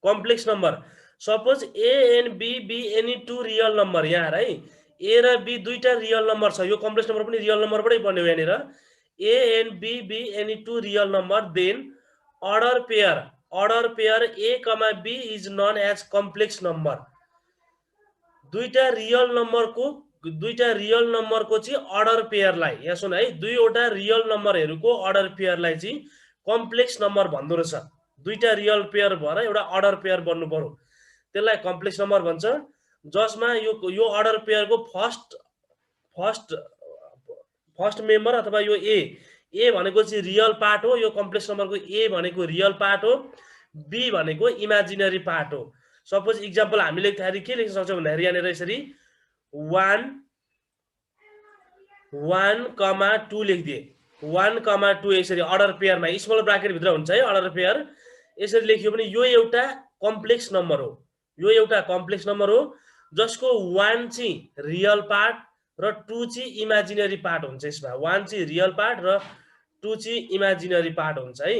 Complex number suppose A and B B any two real number यहाँ है ए र be दुईटा रियल नम्बर छ यो कम्प्लेक्स नम्बर पनि रियल नम्बरबाटै बन्यो यहाँनिर A and B B any two real number then order pair A comma B is known as complex number दुईटा रियल नम्बरको चाहिँ अर्डर पेयरलाई यहाँ सुन है दुईवटा रियल नम्बरहरूको अर्डर पेयरलाई चाहिँ कम्प्लेक्स नम्बर भन्दो रहेछ दुईटा रियल पेयर भएर एउटा अर्डर पेयर बन्नु पर्यो त्यसलाई कम्प्लेक्स नम्बर भन्छ जसमा यो अर्डर पेयरको फर्स्ट मेम्बर अथवा यो ए भनेको चाहिँ रियल पार्ट हो यो कम्प्लेक्स नम्बरको ए भनेको रियल पार्ट हो बी भनेको इमेजिनरी पार्ट हो सपोज इक्जाम्पल हामी लेख्दाखेरि के लेख्न सक्छौँ भन्दाखेरि यहाँनिर यसरी 1,1,2 लेखिदिए 1,2 यसरी अर्डर पेयरमा स्मल ब्राकेट भित्र हुन्छ है अर्डर पेयर यसरी लेखियो भने यो एउटा कम्प्लेक्स नम्बर हो जसको 1 चाहिँ रियल पार्ट र 2 चाहिँ इमेजिनरी पार्ट हुन्छ यसमा 1 चाहिँ रियल पार्ट र 2 चाहिँ इमेजिनरी पार्ट हुन्छ है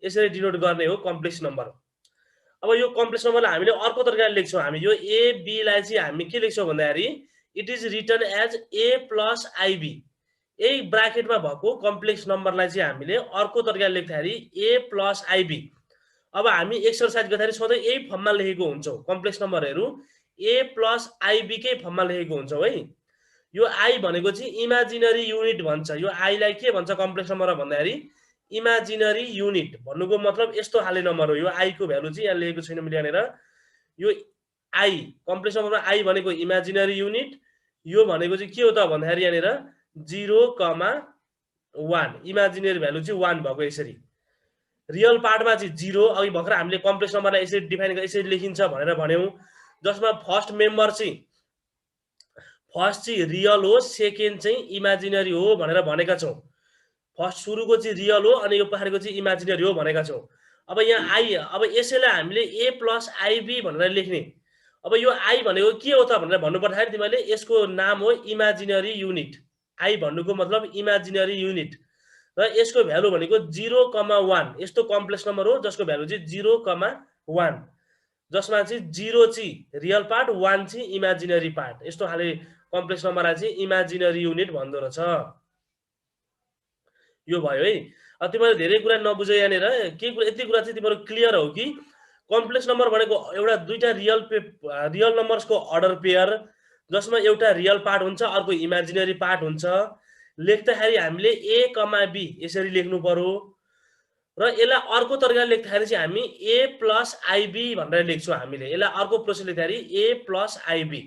यसरी डिनोट गर्ने हो कम्प्लेक्स नम्बर अब यो कम्प्लेक्स नम्बरलाई हामीले अर्को तरिकाले लेख्छौँ हामी यो ए बी लाई चाहिँ हामी के लेख्छौँ भन्दाखेरि it is written as A plus IB यही ब्राकेटमा भएको कम्प्लेक्स नम्बरलाई चाहिँ हामीले अर्को तरिकाले लेख्दाखेरि ए प्लस आइबी अब हामी एक्सरसाइज गर्दाखेरि सधैँ यही फर्ममा लेखेको हुन्छौँ कम्प्लेक्स नम्बरहरू ए प्लस आइबी कै फर्ममा लेखेको हुन्छौँ है यो आई भनेको चाहिँ इमेजिनरी युनिट भन्छ यो आईलाई के भन्छ कम्प्लेक्स नम्बर भन्दाखेरि इमेजिनरी युनिट भन्नुको मतलब यस्तो खाले नम्बर हो यो आई को भ्यालु चाहिँ यहाँ लेखेको छैन मैले यहाँनिर यो आई कम्प्लेक्स नम्बरमा आई भनेको इमेजिनरी युनिट यो भनेको चाहिँ के हो त भन्दाखेरि यहाँनिर 0,1 इमेजिनरी भ्यालु चाहिँ 1 भएको यसरी रियल पार्टमा चाहिँ 0 अघि भर्खर हामीले कम्प्लेक्स नम्बरलाई यसरी डिफाइन गरेर यसरी लेखिन्छ भनेर भन्यौं जसमा फर्स्ट चाहिँ रियल हो सेकेन्ड चाहिँ इमेजिनरी हो भनेर भनेका छौं फर्स्ट सुरुको चाहिँ रियल हो अनि यो पछाडिको चाहिँ इमेजिनरी हो भनेका छौं अब यहाँ आई अब यसैलाई हामीले a प्लस आइबी भनेर लेख्ने अब यो आई भनेको के हो त भनेर भन्नु पर्दाखेरि तिमीले यसको नाम हो इमेजिनरी युनिट आई भन्नुको मतलब इमेजिनरी युनिट र यसको भ्यालु भनेको 0,1 यस्तो कम्प्लेक्स नम्बर हो जसको भ्यालु चाहिँ 0,1 जसमा चाहिँ 0 चाहिँ रियल पार्ट 1 चाहिँ इमेजिनरी पार्ट यस्तो खाले कम्प्लेक्स नम्बरलाई चाहिँ इमेजिनरी युनिट भन्दो रहेछ यो भयो है अब तिमीले धेरै कुरा नबुझे यहाँनिर के कुरा यति कुरा चाहिँ तिम्रो क्लियर हो कि कम्प्लेक्स नम्बर भनेको एउटा दुईटा रियल नम्बर्सको अर्डर पेयर जसमा एउटा रियल पार्ट हुन्छ अर्को इमेजिनरी पार्ट हुन्छ लेख्दाखेरि हामीले a, b यसरी लेख्नु पर्यो र यसलाई अर्को तरिकाले लेख्दाखेरि चाहिँ हामी a प्लस आइबी भनेर लेख्छौं हामीले यसलाई अर्को प्रोसेस लेख्दाखेरि a प्लस आइबी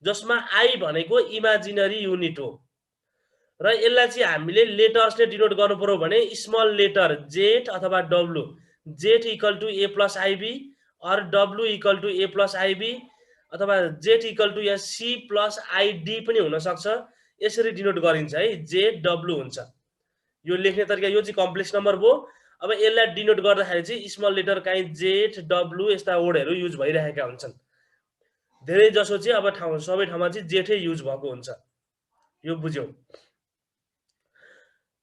जसमा i भनेको इमेजिनरी युनिट हो र यसलाई चाहिँ हामीले लेटर्सले डिनोट गर्नु पर्यो भने स्मल लेटर z अथवा w z equal to a plus ib और w equal to a plus ib अथवा z इक्वल टु या c प्लस आइडी पनि हुन सक्छ यसरी डिनोट गरिन्छ है jw हुन्छ यो लेख्ने तरिका यो चाहिँ कम्प्लेक्स नम्बर भयो अब यसलाई डिनोट गर्दाखेरि चाहिँ स्मल लेटर काई zw यस्ता वर्डहरु युज भइरहेका हुन्छन् धेरै जसो चाहिँ अब सबै ठाउँमा चाहिँ जेठै युज भएको हुन्छ यो बुझ्यौ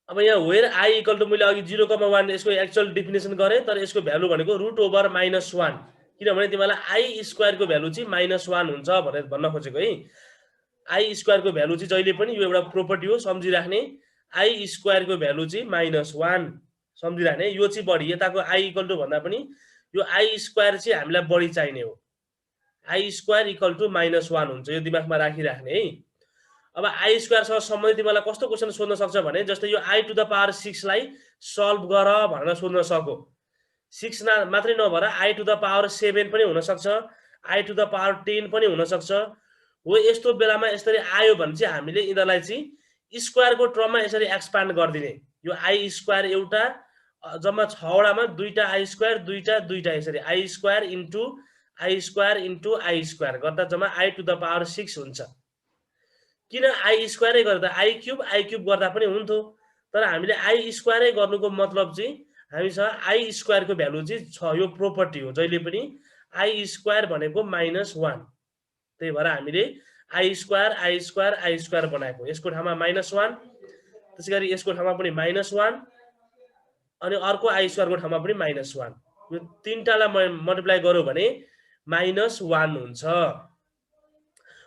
अब यहाँ वेयर i इक्वल टु मैले अघि 0,1 यसको एक्चुअल डेफिनेसन गरे तर यसको भ्यालु भनेको √/-1 किनभने तिमीलाई i स्क्वायर को भ्यालु चाहिँ -1 हुन्छ भनेर भन्न खोजेको है i स्क्वायर को भ्यालु चाहिँ जहिले पनि यो एउटा प्रोपर्टी हो सम्झिराख्ने i स्क्वायर को भ्यालु चाहिँ -1 सम्झिराख्ने यो चाहिँ बढी यताको i इक्वल टु भन्दा पनि यो i स्क्वायर चाहिँ हामीलाई बढी चाहिने हो i स्क्वायर इक्वल टु -1 हुन्छ यो दिमागमा राखिराख्ने है अब i स्क्वायर सँग सम्बन्धित तिमीलाई कस्तो क्वेशन सोध्न सक्छ भने जस्तै यो i टु द पावर 6 लाई सल्भ गर भनेर सोध्न सक्यो 6 मात्रै नभएर i टु द पावर 7 पनि हुन सक्छ i टु द पावर 10 पनि हुन सक्छ हो यस्तो बेलामा यसरी आयो भने चाहिँ हामीले यिनीलाई चाहिँ स्क्वायर को टर्ममा यसरी एक्सपान्ड गर्दिने यो i स्क्वायर एउटा जम्मा 6 वटामा दुईटा i स्क्वायर दुईटा यसरी i square into i square गर्दा जम्मा i टु द पावर 6 हुन्छ किन i स्क्वायरै गर्दा i क्यूब गर्दा पनि हुन्थ्यो तर हामीले i स्क्वायरै गर्नुको मतलब चाहिँ हामीसँग i स्क्वायर को भ्यालु चाहिँ छ यो प्रोपर्टी हो जहिले पनि i स्क्वायर भनेको -1 त्यही भएर हामीले i स्क्वायर बनाएको यसको ठाउँमा -1 त्यसैगरी यसको ठाउँमा पनि -1 अनि अर्को i स्क्वायर को ठाउँमा पनि -1 यो तीनटालाई मल्टिप्लाई गर्यो भने -1 हुन्छ।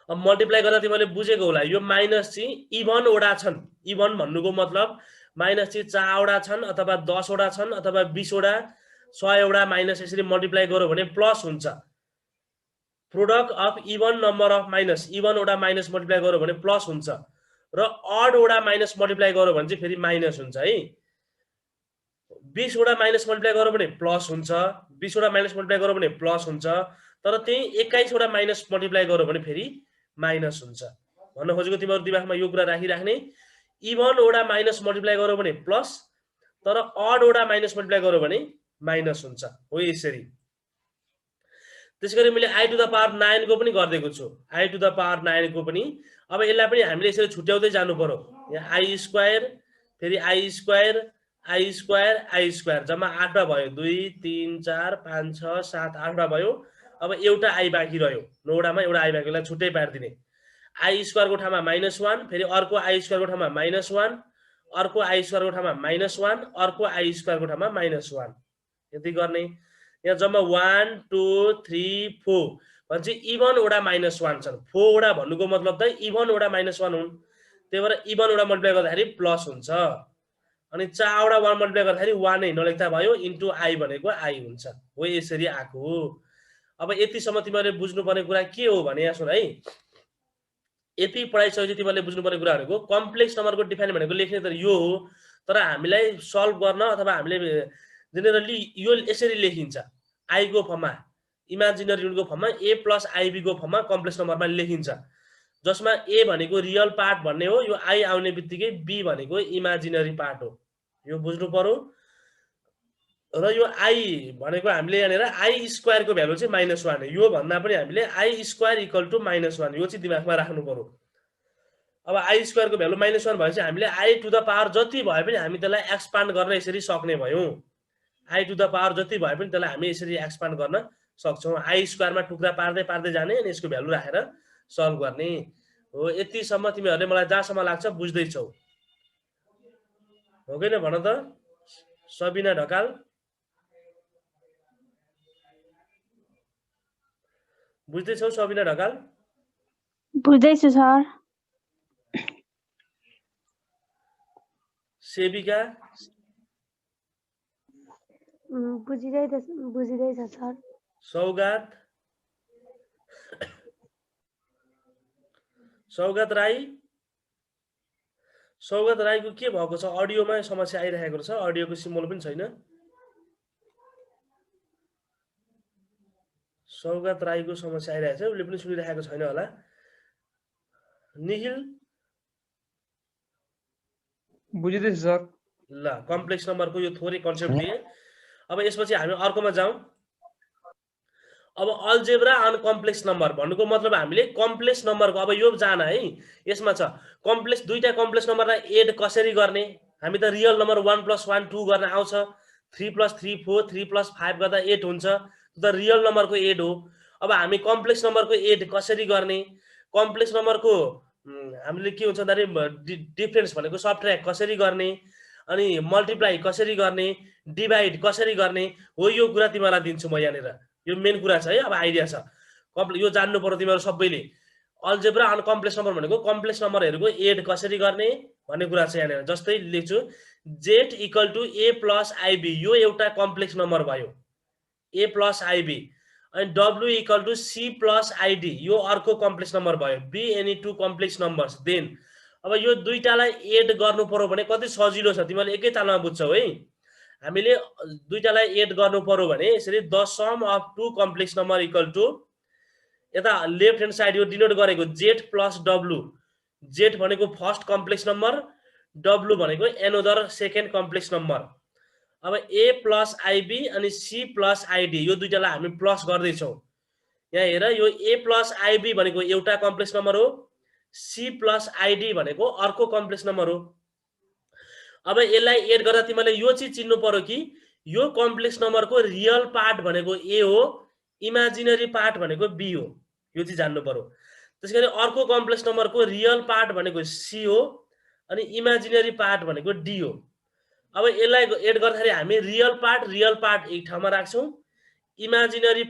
अब मल्टिप्लाई गर्दा तिमीले बुझेको होला यो माइनस चाहिँ इभन वटा छन्। इभन भन्नुको मतलब माइनस चाहिँ 4 वटा छन् अथवा 10 वटा छन् अथवा 20 वटा 100 वटा माइनस यसरी मल्टिप्लाई गर्यो भने प्लस हुन्छ। Product of even number of minus even वटा माइनस मल्टिप्लाई गर्यो भने प्लस हुन्छ र अड वटा माइनस मल्टिप्लाई गर्यो भने चाहिँ फेरि माइनस हुन्छ है। 20 वटा माइनस मल्टिप्लाई गर्यो भने प्लस हुन्छ, 20 वटा माइनस मल्टिप्लाई गर्यो भने प्लस हुन्छ, तर त्यही 21 वटा माइनस मल्टिप्लाई गर्यो भने फेरि माइनस हुन्छ। भन्न खोजेको तिमीहरु दिमागमा यो कुरा राखिराख्ने, इभन वटा माइनस मल्टिप्लाई गर्यो भने प्लस, तर अड वटा माइनस मल्टिप्लाई गर्यो भने माइनस हुन्छ। हो यसरी। त्यसैगरी मैले i टु द पावर 9 को पनि गर्दिएको छु। i टु द पावर 9 को पनि अब यसलाई पनि हामीले यसरी छुट्याउँदै जानु पर्यो। यहाँ i स्क्वायर फेरि i square i square i square जम्मा 8 मा भयो। 2 3 4 5 6 7 8 मा भयो। अब एउटा i बाँकी रह्यो। 9 वटामा एउटा i बाँकीलाई छुट्टै पार्दिने। i स्क्वायर को ठाउँमा -1 फेरि अर्को i स्क्वायर को ठाउँमा -1 अर्को i स्क्वायर को ठाउँमा -1 अर्को i स्क्वायर को ठाउँमा -1 यति गर्ने। यहाँ जम्मा 1 2 3 4 भन्छ इभन वटा -1 छन्। 4 वटा भन्नुको मतलब त इभन वटा -1 हुन्। त्यही भएर इभन वटा मल्टिप्लाई गर्दाखेरि प्लस हुन्छ। अनि 4 वटा 1 मल्टिप्लाई गर्दाखेरि 1 नै नलेख्दा भयो इन्टु i भनेको i हुन्छ। हो यसरी आको। अब यतिसम्म तिमीले बुझ्नुपर्ने कुरा के हो भने यहाँ सुन है। यति पढाइसकेपछि तिमीले बुझ्नुपर्ने कुरा भनेको कम्प्लेक्स नम्बरको डिफाइन भनेको लेख्ने त यो हो, तर हामीलाई सल्भ गर्न अथवा हामीले जेनेरली यो यसरी लेखिन्छ। i को फर्ममा इमेजिनरी युनिटको फर्ममा a + ib को फर्ममा कम्प्लेक्स नम्बरमा लेखिन्छ, जसमा a भनेको रियल पार्ट भन्ने हो, यो i आउने बित्तिकै b भनेको इमेजिनरी पार्ट हो। यो बुझ्नु पर्यो। र यो i भनेको हामीले यहाँनिर i स्क्वायर को भ्यालु चाहिँ -1 हो। यो भन्दा पनि हामीले i स्क्वायर इक्वल टु -1 यो चाहिँ दिमागमा राख्नु पर्यो। अब i स्क्वायर को भ्यालु -1 भएपछि हामीले i टु द पावर जति भए पनि हामी त्यसलाई एक्सपान्ड गर्न यसरी सक्ने भयौं। i टु द पावर जति भए पनि त्यसलाई हामी यसरी एक्सपान्ड गर्न सक्छौं। i स्क्वायरमा टुक्रा पार्दै पार्दै जाने अनि यसको भ्यालु राखेर सल्भ गर्ने हो। यतिसम्म तिमीहरुले मलाई जहाँसम्म लाग्छ बुझ्दै छौ हो किन भन त सबिना ढकाल? बुझ्दै छौ सबिना ढकाल? बुझ्दैछु सर। सेविका? बुझिदैछ सर। सौगात? सौगात राई? सौगात राईको के भएको छ? अडियोमा समस्या आइरहेको छ। अडियोको सिम्बल पनि छैन। सौगात राईको समस्या आइरहेको छ। उसले पनि सुनिरहेको छैन होला। निखिल? बुझिदैछु सर। ल कम्प्लेक्स नम्बरको यो थोरै कन्सेप्ट लिए। अब यसपछि हामी अर्कोमा जाउँ। अब अल्जेब्रा अन कम्प्लेक्स नम्बर भन्नुको मतलब हामीले कम्प्लेक्स नम्बरको अब यो जान है। यसमा छ कम्प्लेक्स दुईटा कम्प्लेक्स नम्बरलाई एड कसरी गर्ने। हामी त रियल नम्बर 1 + 1 2 गर्न आउँछ। 3 + 3 4 3 + 5 गर्दा 8 हुन्छ। त्यो त रियल नम्बरको एड हो। अब हामी कम्प्लेक्स नम्बरको एड कसरी गर्ने। कम्प्लेक्स नम्बरको हामीले के हुन्छ भन्दाखेरि डिफरेन्स भनेको सबट्र्याक्ट कसरी गर्ने, अनि मल्टिप्लाई कसरी गर्ने, डिभाइड कसरी गर्ने हो। यो कुरा तिमीलाई दिन्छु म यहाँनिर। यो मेन कुरा छ है। अब आइडिया छ। यो जान्नु पर्यो तिमीहरु सबैले। अल्जेब्रा अन कम्प्लेक्स नम्बर भनेको कम्प्लेक्स नम्बरहरुको एड कसरी गर्ने भन्ने कुरा छ यहाँनिर। जस्तै लेख्छु z = a + ib यो एउटा कम्प्लेक्स नम्बर भयो a + ib, अनि w = c + id यो अर्को कम्प्लेक्स नम्बर भयो b any two complex numbers. Then अब यो दुईटालाई एड गर्नु पर्यो भने कति सजिलो छ तिमीले एकै तालमा बुझ्छौ है। हामीले दुईटालाई एड गर्नु पर्यो भने यसरी the sum of two complex number equal to यता लेफ्ट ह्यान्ड साइड यो डिनोट गरेको z + w। z भनेको फर्स्ट कम्प्लेक्स नम्बर, w भनेको एनोदर सेकेन्ड कम्प्लेक्स नम्बर। अब a + ib अनि c + id यो दुईटालाई हामी प्लस गर्दै छौं। यहाँ हेर यो a + ib भनेको एउटा कम्प्लेक्स नम्बर हो, c + id भनेको अर्को कम्प्लेक्स नम्बर हो। अब यसलाई एड गर्दा तिमीले यो चाहिँ चिन्नु पर्यो कि यो कम्प्लेक्स नम्बरको रियल पार्ट भनेको a हो, इमेजिनरी पार्ट भनेको b हो। यो चाहिँ जान्नु पर्यो। त्यसैगरी अर्को कम्प्लेक्स नम्बरको रियल पार्ट भनेको c हो अनि इमेजिनरी पार्ट भनेको d हो। अब यसलाई एड गर्दाखेरि हामी रियल पार्ट एक ठाउँमा राख्छौं इमेजिनरी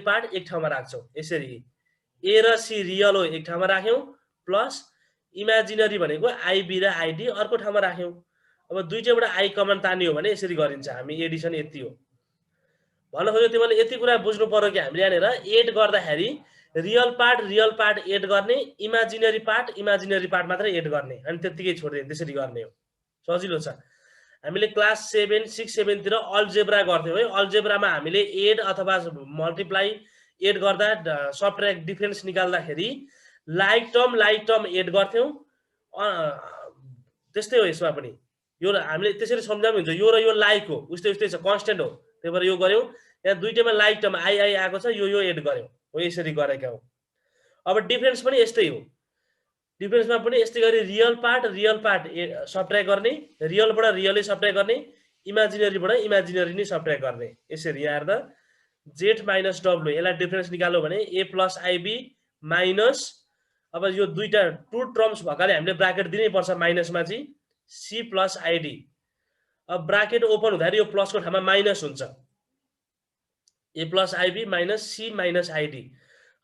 पार्ट एक ठाउँमा राख्छौ यसरी ए र सी रियल हो एक ठाउँमा राख्यौ प्लस इमेजिनरी भनेको आईबी र आईडी अर्को ठाउँमा राख्यौ अब दुईटैबाट आई कमन तान्यो भने यसरी गरिन्छ हामी एडिसन यति हो भन्न खोज्यो तिमीले यति कुरा बुझ्नु पर्यो कि हामीले यहाँनिर एड गर्दाखेरि रियल पार्ट एड गर्ने इमेजिनरी पार्ट मात्रै एड गर्ने अनि त्यतिकै छोड्दिने त्यसरी गर्ने हो सजिलो छ हामीले क्लास 7 6 7 तिर अल्जेब्रा गर्थ्यौं है अल्जेब्रामा हामीले एड अथवा मल्टिप्लाई एड गर्दा सबट्र्याक्ट डिफरेन्स निकाल्दाखेरि लाइक टर्म एड गर्थ्यौं त्यस्तै हो यसमा पनि यो हामीले त्यसरी सम्झाउनु हुन्छ यो र यो लाइक हो उस्तै छ कन्स्टेन्ट हो त्यही भएर यो गर्यौं यहाँ दुईटैमा लाइक टर्म आई आएको छ यो एड गर्यौं हो यसरी गरेका हौ अब डिफरेन्स पनि यस्तै हो डिफरेन्समा पनि यस्तै गरी रियल पार्ट सबट्र्याक्ट गर्ने रियलबाट रियलै सबट्र्याक्ट गर्ने इमेजिनरीबाट इमेजिनरी नै सबट्र्याक्ट गर्ने यसरी यहाँ हेर्दा जेड माइनस डब्लु यसलाई डिफरेन्स निकाल्यो भने ए प्लस आईबी माइनस अब यो दुईटा टु टर्म्स भएकाले हामीले ब्राकेट दिनै पर्छ माइनसमा चाहिँ सी प्लस आईडी अब ब्राकेट ओपन हुँदाखेरि यो प्लसको ठाउँमा माइनस हुन्छ A plus I B minus C minus I D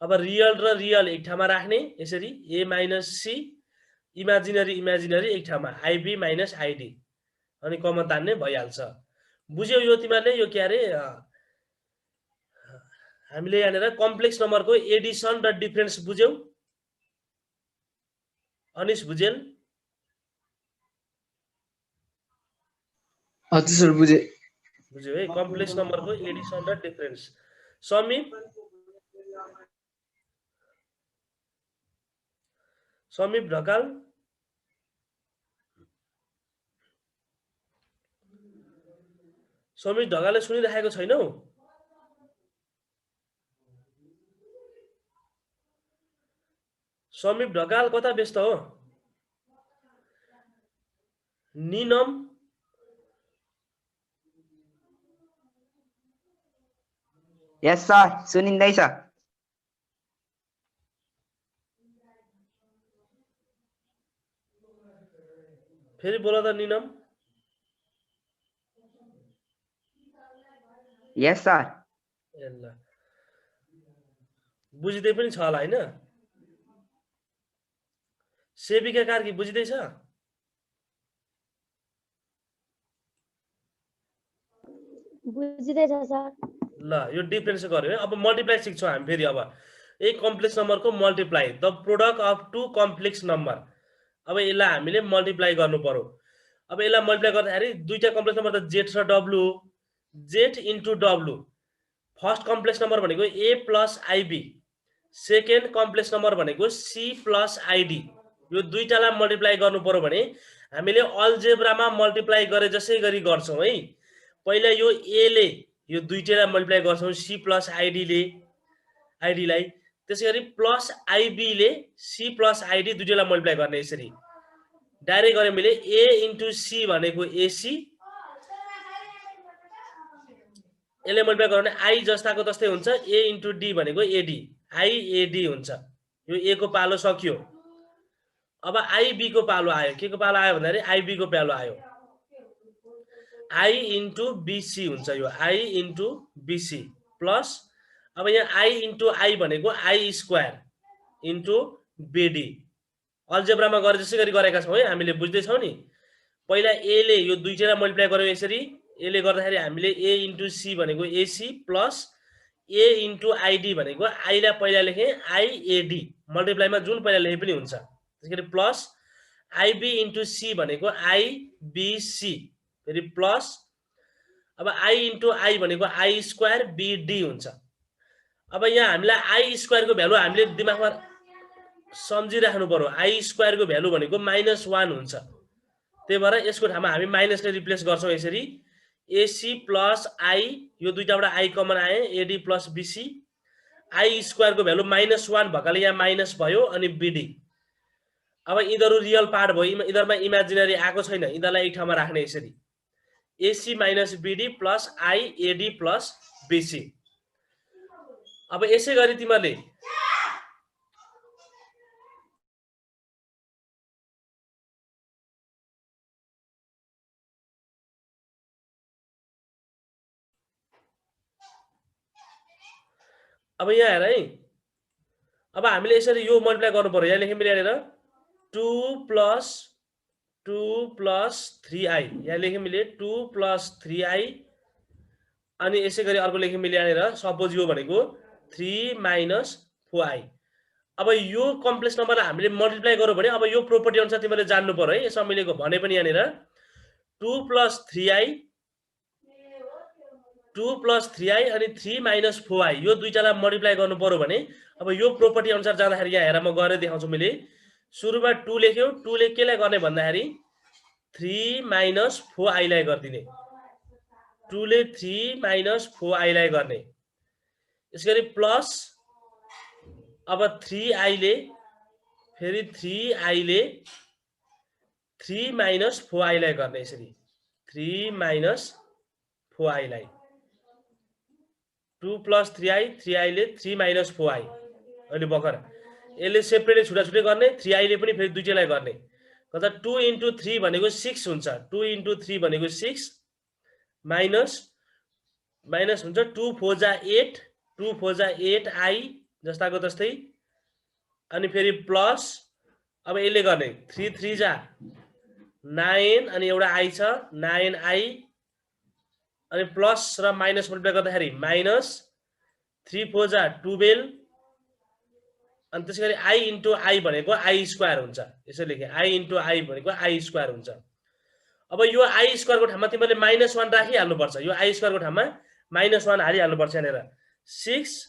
अब रियल र रियल एक ठाउँमा राख्ने यसरी ए माइनस सी इमेजिनरी एक ठाउँमा आईबी माइनस आईडी अनि कमन तान्ने भइहाल्छ बुझ्यौ यो तिमीहरूले यो के अरे हामीले यहाँनिर कम्प्लेक्स नम्बरको एडिसन र डिफरेन्स बुझ्यौ अनिश बुझेल हजुर सर बुझे बुझ्यौ है कम्प्लेक्स नम्बरको एडिसन र डिफरेन्स समीप ढकाल समीप ढकालले सुनिराखेको छैनौ समीप ढकाल कता व्यस्त हो निनम यस सर सुनिँदैछ फेरि बोला त निनम यस सर ल बुझिँदै पनि छ होला हैन सेविका कार्की बुझिँदैछ बुझिँदैछ सर ल यो डिफरेन्स गर्यो है अब मल्टिप्लाई सिक्छौँ हामी फेरि अब एक कम्प्लेक्स नम्बरको multiply the product of two complex number अब यसलाई हामीले मल्टिप्लाई गर्नु पर्यो अब यसलाई मल्टिप्लाई गर्दाखेरि दुईटा कम्प्लेक्स नम्बर त जेड र W Z into W first complex number भनेको A plus I B second complex number भनेको सी प्लस आईडी यो दुईटालाई मल्टिप्लाई गर्नु पर्यो भने हामीले अल्जेब्रामा मल्टिप्लाई गरे जसै गरी गर्छौं है पहिला यो ए ले यो दुईटैलाई मल्टिप्लाई गर्छौं सी प्लस आईडी लाई त्यसैगरी प्लस आईबी ले सी प्लस आईडी दुईटैलाई मल्टिप्लाई गर्ने यसरी डाइरेक्ट गरे मैले ए इन्टु सी भनेको एसी यसले मल्टिप्लाई गर्यो भने आई जस्ताको तस्तै हुन्छ ए इन्टु डी भनेको एडी आई एडी हुन्छ यो ए को पालो सकियो अब आईबी को पालो आयो के को पालो आयो भन्दाखेरि आईबी को पालो आयो आई इन्टु बीसी हुन्छ यो आई इन्टु बीसी प्लस अब यहाँ आई इन्टु आई भनेको आई स्क्वायर इन्टु बीडी अल्जेब्रामा गरे जसै गरी गरेका छौं है हामीले बुझ्दै छौं नि पहिला ए ले यो दुईटैलाई मल्टिप्लाई गर्यो यसरी ए ले गर्दाखेरि हामीले ए इन्टु सी भनेको AC plus a into ID भनेको आई लाई पहिला लेखे आई एडी मल्टिप्लाईमा जुन पहिला लेखे पनि हुन्छ त्यसैगरी प्लस आईबी इन्टु सी भनेको आई बीसी फेरि प्लस अब आई इन्टु आई भनेको आई स्क्वायर बीडी हुन्छ अब यहाँ हामीलाई आई स्क्वायर को भ्यालु हामीले दिमागमा सम्झिराख्नु पर्यो आई स्क्वायर को भ्यालु भनेको -1 हुन्छ त्यही भएर यसको ठाउँमा हामी माइनसले रिप्लेस गर्छौं यसरी एसी प्लस आई यो दुईटाबाट आई कमन आए ad plus bc i square को भ्यालु -1 भएकाले यहाँ माइनस भयो अनि बीडी अब यिनीहरु रियल पार्ट भयो यिनीहरुमा इमेजिनरी आएको छैन यिनीहरुलाई एक ठाउँमा राख्ने यसरी ac minus bd plus i ad plus bc अब यसै गरी तिमीहरुले अब यहाँ हेर है, अब हामीले यसरी यो मल्टिप्लाई गर्नु पर्यो। यहाँ लेख्यौँ मैले यहाँनिर 2 प्लस 3i, यहाँ लेख्यौँ मैले 2 प्लस 3i, अनि यसै गरी अर्को लेख्यौँ मैले यहाँनिर सपोज यो भनेको 3 माइनस 4i। अब यो कम्प्लेक्स नम्बरलाई हामीले मल्टिप्लाई गरौँ भने अब यो प्रोपर्टी अनुसार तिमीले जान्नु पर्यो है। यसमा मैले भने पनि यहाँनिर 2 प्लस 3i अनि 3 माइनस 4i यो दुईटालाई मल्टिप्लाई गर्नु पर्यो भने अब यो प्रोपर्टी अनुसार जाँदाखेरि यहाँ हेर म गरेर देखाउँछु मैले। सुरुमा 2 लेख्यौ, 2 ले केलाई गर्ने भन्दाखेरि 3 माइनस 4i लाई गरिदिने। 2 ले 3 माइनस 4i लाई गर्ने। यसरी प्लस अब 3i ले फेरि 3i ले 3 माइनस 4i लाई गर्ने। यसरी 3 माइनस 4i लाई 2 प्लस 3i, 3i ले 3 माइनस 4i। अहिले भर्खर यसले सेपरेटली छुटा छुटै गर्ने, 3i ले पनि फेरि दुईटैलाई गर्ने। गर्दा 2 इन्टु 3 भनेको 6 हुन्छ। 2 इन्टु 3 भनेको 6 माइनस हुन्छ 2 4 जा 8, 2 4 जा 8i जस्ताको जस्तै, अनि फेरि प्लस अब यसले गर्ने 3 3 जा 9 अनि एउटा i छ 9i, अनि प्लस र माइनस मल्टिप्लाई गर्दाखेरि माइनस 3 4 जा 12, अनि त्यसैगरी i इन्टु i भनेको i स्क्वायर हुन्छ। यसरी लेखे i इन्टु i भनेको i स्क्वायर हुन्छ। अब यो i स्क्वायरको ठाउँमा तिमीले -1 राखिहाल्नु पर्छ। यो i स्क्वायरको ठाउँमा -1 हालिहाल्नु पर्छ यहाँनिर। 6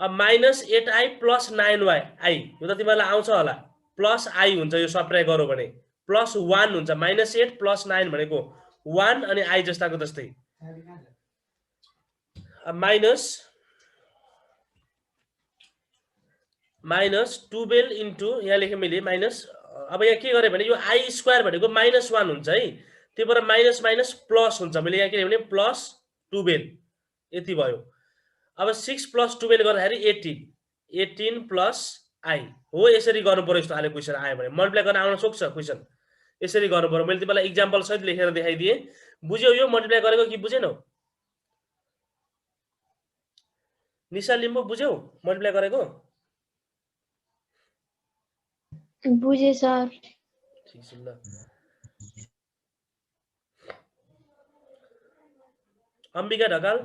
अब माइनस 8i प्लस 9y यो त तिमीलाई आउँछ होला, प्लस i हुन्छ। यो सब्ट्र्याक्ट गरौ भने प्लस 1 हुन्छ। -8 प्लस 9 भनेको 1 अनि i जस्ताको जस्तै। अब माइनस 12 इन्टु यहाँ लेखेँ मैले माइनस, अब यहाँ के गरेँ भने यो i स्क्वायर भनेको -1 हुन्छ है, त्यही भएर माइनस माइनस प्लस हुन्छ। मैले यहाँ के लेखेँ भने प्लस 12 यति भयो। अब 6 प्लस 12 गर्दाखेरि 18 प्लस i हो। यसरी गर्नु पर्यो। यस्तो खाले क्वेसन आयो भने मल्टिप्लाई गर्न आउन सक्छ क्वेसन, यसरी गर्नु पर्यो। मैले तिमीलाई इक्जाम्पल सहित लेखेर देखाइदिएँ। बुझ्यौ यो मल्टिप्लाई गरेको कि बुझेनौ? निशा लिम्बू बुझ्यौ मल्टिप्लाई गरेको? बुझे सर। ठीक छ ल। अम्बिका ढकाल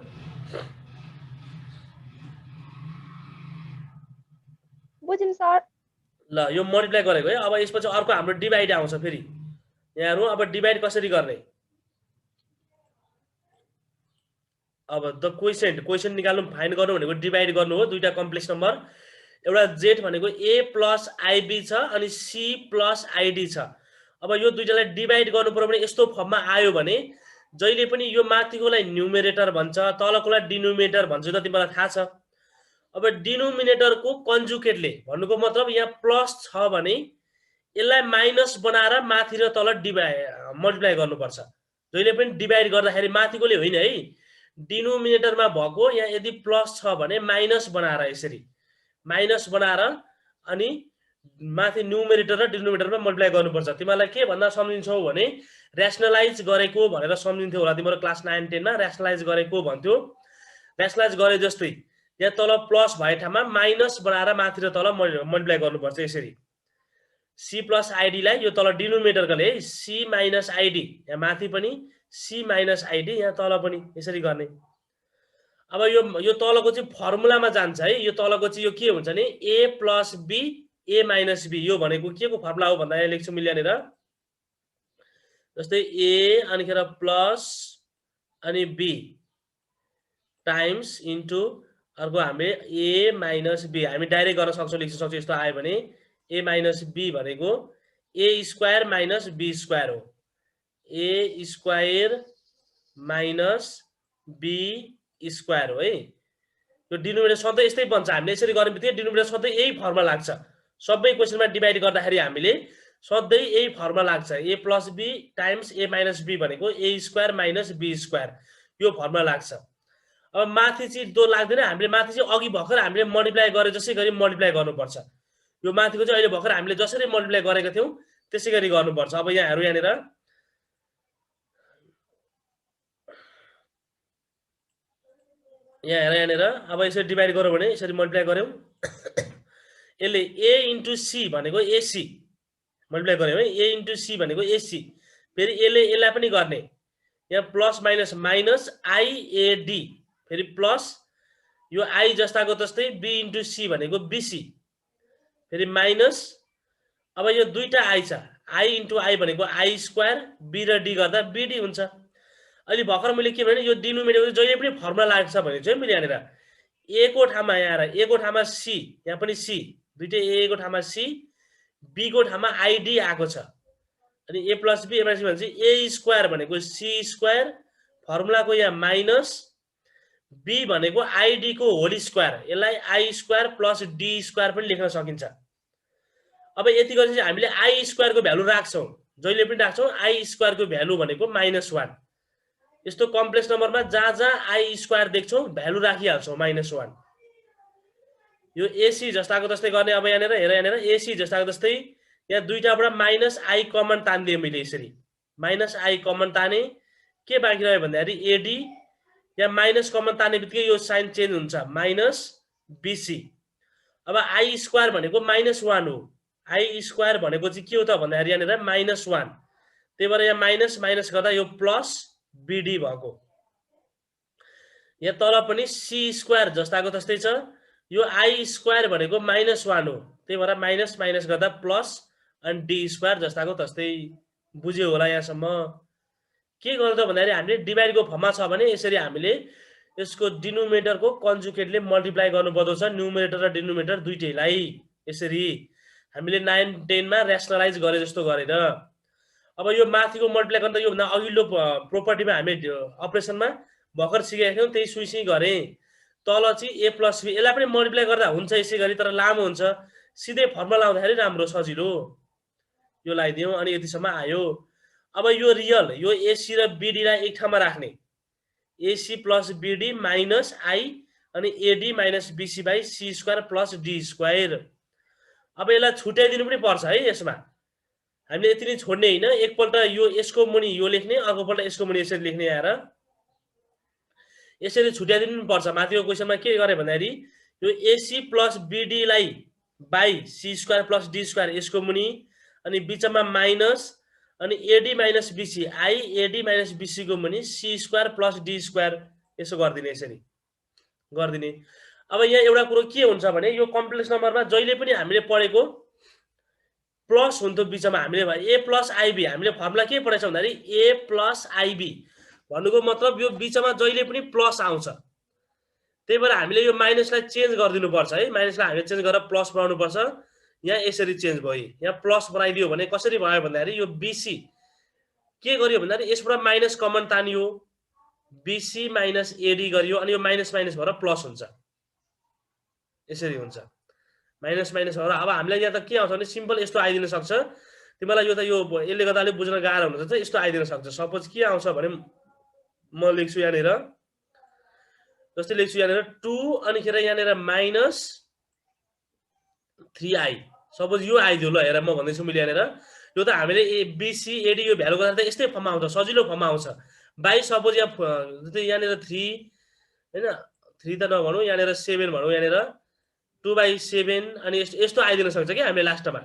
बुझ्यौं सर। ल यो मल्टिप्लाई गरेको है। अब यसपछि अर्को हाम्रो डिभाइड आउँछ। फेरि यहाँ हेरौँ अब डिभाइड कसरी गर्ने। अब द क्वेसन निकाल्नु फाइन्ड गर्नु भनेको डिभाइड गर्नु हो। दुईटा कम्प्लेक्स नम्बर, एउटा z भनेको a प्लस ib छ अनि c प्लस id छ। अब यो दुईटालाई डिभाइड गर्नु पर्यो भने यस्तो फर्ममा आयो भने जहिले पनि यो माथिकोलाई न्युमेरेटर भन्छ, तलकोलाई डिनोमिनेटर भन्छ, त तिमीलाई थाहा छ। अब डिनोमिनेटरको कन्जुकेटले भन्नुको मतलब यहाँ प्लस छ भने यसलाई माइनस बनाएर माथि र तल मल्टिप्लाई गर्नुपर्छ। जहिले पनि डिभाइड गर्दाखेरि माथिकोले होइन है, डिनोमिनेटरमा भएको यहाँ यदि प्लस छ भने माइनस बनाएर यसरी माइनस बनाएर अनि माथि न्युमेरेटर र डिनोमिनेटरमा मल्टिप्लाई गर्नुपर्छ। तिमीलाई के भन्दा सम्झिन्छौ भने र्यासनलाइज गरेको भनेर सम्झिन्थ्यो होला तिम्रो क्लास 9 10 मा। र्यासनलाइज गरेको भन्थ्यो, र्यासनलाइज गरे जस्तै यहाँ तल प्लस भए ठाउँमा माइनस बनाएर माथि र तल मल्टिप्लाई गर्नुपर्छ। यसरी c प्लस id लाई यो तल डिनोमिनेटरले है c माइनस id, यहाँ माथि पनि c माइनस id, यहाँ तल पनि यसरी गर्ने। अब यो तलको चाहिँ फर्मुलामा जान्छ है। यो तलको चाहिँ यो के हुन्छ नि a plus b a minus b। यो भनेको के को फर्मुला हो भन्दा यहाँ लेख्छु मैले यहाँनिर जस्तै a अनिखेर प्लस अनि b टाइम्स इन्टु अर्को हामीले a माइनस b। हामी डाइरेक्ट गर्न सक्छौँ, लेख्न सक्छौँ। यस्तो आयो भने a माइनस b भनेको a square minus b square हो। a square minus b square हो है। यो डिनोमिनेटर सधैँ यस्तै बन्छ। हामीले यसरी गर्ने बित्तिकै डिनोमिनेटर सधैँ यही फर्मुला लाग्छ। सबै क्वेसनमा डिभाइड गर्दाखेरि हामीले सधैँ यही फर्मुला लाग्छ। a plus b times a minus b भनेको a square minus b square, यो फर्मुला लाग्छ। अब माथि चाहिँ त्यो लाग्दैन। हामीले माथि चाहिँ अघि भर्खर हामीले मल्टिप्लाई गरे जसै गरी मल्टिप्लाई गर्नुपर्छ। यो माथिको चाहिँ अहिले भर्खर हामीले जसरी मल्टिप्लाई गरेका थियौँ त्यसै गरी गर्नुपर्छ। अब यहाँ हेरौँ यहाँनिर यहाँ हेर यहाँनिर अब यसरी डिभाइड गरौँ भने यसरी मल्टिप्लाई गऱ्यौँ यसले ए इन्टु सी भनेको एसी मल्टिप्लाई गऱ्यौँ है ए इन्टु सी भनेको एसी फेरि यसलाई पनि गर्ने यहाँ प्लस माइनस माइनस आइएडी फेरि प्लस यो आई जस्ताको जस्तै बी इन्टु सी भनेको बिसी फेरि माइनस अब यो दुईटा आई छ आई इन्टु आई भनेको आई स्क्वायर बी र डी गर्दा बिडी हुन्छ अहिले भर्खर मैले के भने यो डिनोमिनेटर जहिले पनि फर्मुला लाग्छ भने चाहिँ मैले यहाँनिर ए को ठाउँमा यहाँ आएर ए को ठाउँमा सी यहाँ पनि सी दुईटै ए को ठाउँमा सी बी को ठाउँमा आइडी आएको छ अनि ए प्लस बी एमाइनस भने चाहिँ ए स्क्वायर भनेको सी स्क्वायर फर्मुलाको यहाँ माइनस बी भनेको आइडी को होल स्क्वायर यसलाई I square plus D square पनि लेख्न सकिन्छ अब यति गरेपछि हामीले आई स्क्वायरको भ्यालु राख्छौँ जहिले पनि राख्छौँ आई स्क्वायरको भ्यालु भनेको -1 यस्तो कम्प्लेक्स नम्बरमा जहाँ जहाँ आई स्क्वायर देख्छौँ भ्यालु राखिहाल्छौँ -1 यो एसी जस्ताको जस्तै गर्ने अब यहाँनिर हेर यहाँनिर एसी जस्ताको जस्तै यहाँ दुईटाबाट माइनस आई कमन तानिदिएँ मैले यसरी माइनस आई कमन ताने के बाँकी रह्यो भन्दाखेरि एडी यहाँ माइनस कमन ताने बित्तिकै यो साइन चेन्ज हुन्छ माइनस बिसी अब आई स्क्वायर भनेको -1 हो आई स्क्वायर भनेको चाहिँ के हो त भन्दाखेरि यहाँनिर -1 त्यही भएर यहाँ माइनस माइनस गर्दा यो प्लस बिडी भएको यहाँ तल पनि सी स्क्वायर जस्ताको जस्तै छ यो आई स्क्वायर भनेको -1 हो त्यही भएर माइनस माइनस गर्दा प्लस अनि डी स्क्वायर जस्ताको तस्तै बुझ्यो होला यहाँसम्म के गर्नु त भन्दाखेरि हामीले डिभाइडको फर्ममा छ भने यसरी हामीले यसको डिनोमिनेटरको कन्जुगेटले मल्टिप्लाई गर्नुपर्दछ न्युमिनेटर र डिनोमिनेटर दुईटैलाई यसरी हामीले 9 10 मा र्यासनलाइज गरे जस्तो गरेर अब यो माथिको मल्टिप्लाई गर्दा यो भन्दा अघिल्लो प्रोपर्टीमा हामी अपरेसनमा भर्खर सिकेका थियौँ त्यही सुइसी गरे तल चाहिँ ए प्लस बी यसलाई पनि मल्टिप्लाई गर्दा हुन्छ यसै गरी तर लामो हुन्छ सिधै फर्मुला लाउँदाखेरि राम्रो सजिलो यो लगाइदियौँ अनि यतिसम्म आयो अब यो रियल यो एसी र बीडी लाई एक ठाउँमा राख्ने A C plus B D minus I अनि AD minus B C by C square plus D square अब यसलाई छुट्याइदिनु पनि पर्छ है यसमा हामीले यति नै छोड्ने हैन एकपल्ट यो यसको मुनि यो लेख्ने अर्कोपल्ट यसको मुनि यसरी लेख्ने आएर यसरी छुट्याइदिनु पनि पर्छ माथिको क्वेशनमा के गरे भन्दाखेरि यो एसी प्लस बीडी लाई by C square plus D square यसको मुनि अनि बीचमा माइनस अनि AD minus bc i ad minus bc को मुनि c square plus D square यसो गर्दिने यसरी गर्दिने अब यहाँ एउटा कुरो के हुन्छ भने यो कम्प्लेक्स नम्बरमा जहिले पनि हामीले पढेको प्लस हुन्थ्यो बीचमा हामीले ए प्लस आईबी हामीले फर्मुला के पढेछौँ भन्दाखेरि ए प्लस आईबी भन्नुको मतलब यो बीचमा जहिले पनि प्लस आउँछ त्यही भएर हामीले यो माइनसलाई चेन्ज गरिदिनु पर्छ है माइनसलाई हामीले चेन्ज गरेर प्लस बनाउनु पर्छ यहाँ यसरी चेन्ज भयो यहाँ प्लस बनाइदियो भने कसरी भयो भन्दाखेरि यो बीसी के गरियो भन्दाखेरि यसबाट माइनस कमन तानियो बीसी माइनस एडी गरियो अनि यो माइनस माइनस भएर प्लस हुन्छ यसरी हुन्छ माइनस माइनस भएर अब हामीलाई यहाँ त के आउँछ भने सिम्पल यस्तो आइदिन सक्छ तिमीलाई यो त यो यसले गर्दा अलिक बुझ्न गाह्रो हुन्छ त यस्तो आइदिन सक्छ सपोज के आउँछ भने म लेख्छु यहाँनिर जस्तै लेख्छु यहाँनिर 2 अनि खेर यहाँनिर माइनस 3i सपोज यो आइदियो ल हेर म भन्दैछु मैले यहाँनिर यो त हामीले ए बीसी एडी यो भ्यालु गर्दा त यस्तै फर्ममा आउँछ सजिलो फर्ममा आउँछ बाई सपोज यहाँनिर 3 हैन 3 त नभनौँ यहाँनिर 7 भनौँ यहाँनिर 2/7 अनि यस्तो आइदिन सक्छ कि हामीले लास्टमा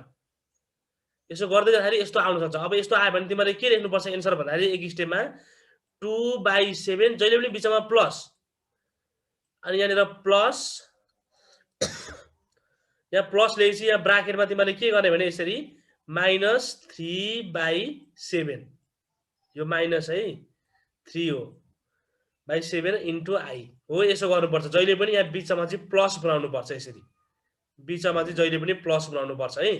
यसो गर्दै जाँदाखेरि यस्तो आउन सक्छ अब यस्तो आयो भने तिमीले के लेख्नुपर्छ एन्सर भन्दाखेरि एक स्टेपमा 2/7 जहिले पनि बीचमा प्लस अनि यहाँनिर प्लस यहाँ प्लस लेखेपछि यहाँ ब्राकेटमा तिमीले के गर्ने भने यसरी -3/7 यो माइनस है 3 हो /7 इन्टु आई हो यसो गर्नुपर्छ जहिले पनि यहाँ बीचमा चाहिँ प्लस बनाउनु पर्छ यसरी बीचमा चाहिँ जहिले पनि प्लस बनाउनु पर्छ है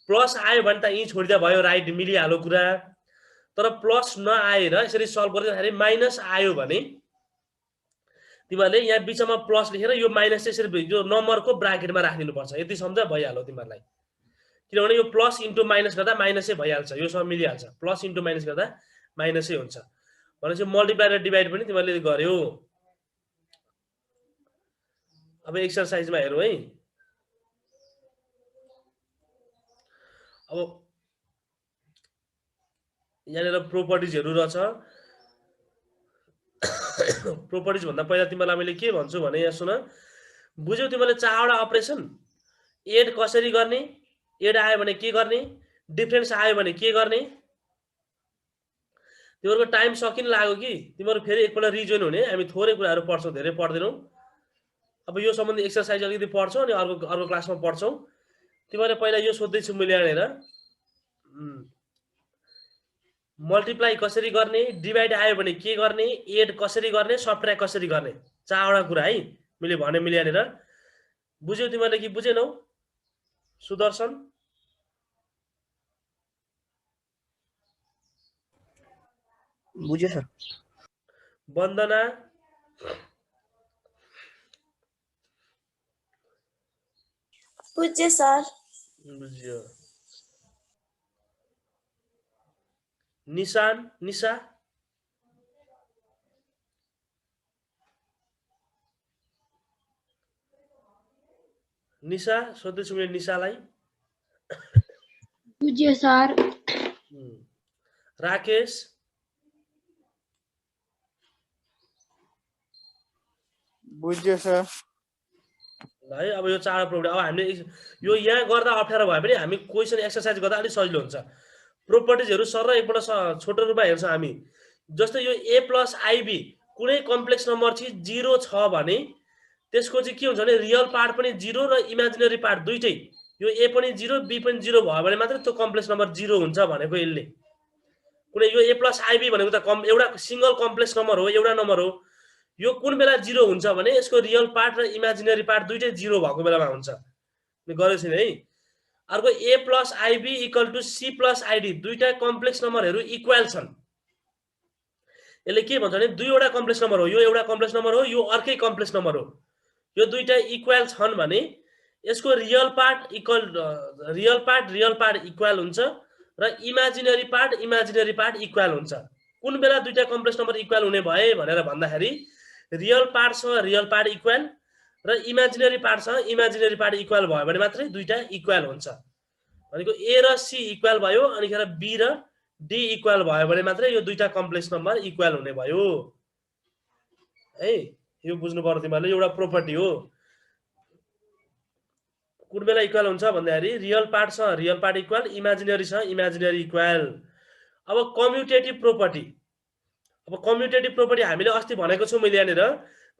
प्लस आयो भने त यही छोडिदिया भयो राइट मिलिहाल्यो कुरा तर प्लस नआएर यसरी सल्भ गर्दाखेरि माइनस आयो भने तिमीहरूले यहाँ बीचमा प्लस लेखेर यो माइनस चाहिँ यसरी यो नम्बरको ब्राकेटमा राखिदिनु पर्छ यति सम्झ भइहाल्यो तिमीहरूलाई किनभने यो प्लस इन्टु माइनस गर्दा माइनसै भइहाल्छ यो सब मिलिहाल्छ प्लस इन्टु माइनस गर्दा माइनसै हुन्छ भनेपछि मल्टिप्लाई र डिभाइड पनि तिमीहरूले गर्यौ अब एक्सरसाइजमा हेरौँ है अब यहाँनिर प्रोपर्टिजहरू रहेछ प्रोपर्टिज भन्दा पहिला तिमीलाई मैले के भन्छु भने यहाँ सुन बुझ्यौ तिमीले चारवटा अपरेसन एड कसरी गर्ने एड आयो भने के गर्ने डिफरेन्स आयो भने के गर्ने तिमीहरुको टाइम सकिन लाग्यो कि तिमीहरु फेरि एकपल्ट रिजोइन हुने हामी थोरै कुराहरु पढ्छौं धेरै पढ्दैनौं अब यो सम्बन्धी एक्सरसाइज अलिकति पढ्छौं अनि अर्को क्लासमा पढ्छौं तिमीहरुले पहिला यो सोध्दै छु मैले हेरेर मल्टिप्लाई कसरी गर्ने डिभाइड आयो भने के गर्ने एड कसरी गर्ने सबट्र्याक्ट कसरी गर्ने चारवटा कुरा है मैले भने मिलाएर बुझ्यौ तिमीहरुले कि बुझेनौ सुदर्शन बुझ्यो सर वन्दना बुझ्यो सर बुझ्यो निशान निशा निशा सोध्दैछु मैले निशालाई बुझ्यो सर राकेश बुझ्यो सर है अब यो चार प्रोग्राम अब हामीले यो यहाँ गर्दा अप्ठ्यारो भए पनि हामी क्वेशन एक्सरसाइज गर्दा अलि सजिलो हुन्छ प्रोपर्टिजहरु सर एकपल्ट छोटो रूपमा हेर्छौं हामी जस्तै यो a + ib कुनै कम्प्लेक्स नम्बर चाहिँ 0 छ भने त्यसको चाहिँ के हुन्छ भने रियल पार्ट पनि 0 र इमेजिनरी पार्ट दुईटै यो a पनि 0 b पनि 0 भयो भने मात्र त्यो कम्प्लेक्स नम्बर 0 हुन्छ भनेको यसले कुनै यो a + ib भनेको त एउटा सिंगल कम्प्लेक्स नम्बर हो एउटा नम्बर हो यो कुन बेला 0 हुन्छ भने यसको रियल पार्ट र इमेजिनरी पार्ट दुईटै 0 भएको बेलामा हुन्छ म गरेछ नि है अर्को a + ib = c + id दुईटा कम्प्लेक्स नम्बरहरु इक्वल छन् यसले के भन्छ भने दुईवटा कम्प्लेक्स नम्बर हो यो एउटा कम्प्लेक्स नम्बर हो यो अर्कै कम्प्लेक्स नम्बर हो यो दुईटा इक्वल छन् भने यसको रियल पार्ट इक्वल हुन्छ र इमेजिनरी पार्ट इक्वल हुन्छ कुन बेला दुईटा कम्प्लेक्स नम्बर इक्वल हुने भए भनेर भन्दाखेरि रियल पार्ट इक्वल र इमेजिनरी पार्ट इक्वल भयो भने मात्रै दुईटा इक्वल हुन्छ भनेको a र c इक्वल भयो अनि खेर b र d इक्वल भयो भने मात्रै यो दुईटा कम्प्लेक्स नम्बर इक्वल हुने भयो है यो बुझ्नु पर्यो तिमीहरुले एउटा प्रोपर्टी हो कुन बेला इक्वल हुन्छ भन्दाखेरि real part equal imaginary equal अब कम्युटेटिभ प्रोपर्टी हामीले अस्ति भनेको छु मैले यहाँनिर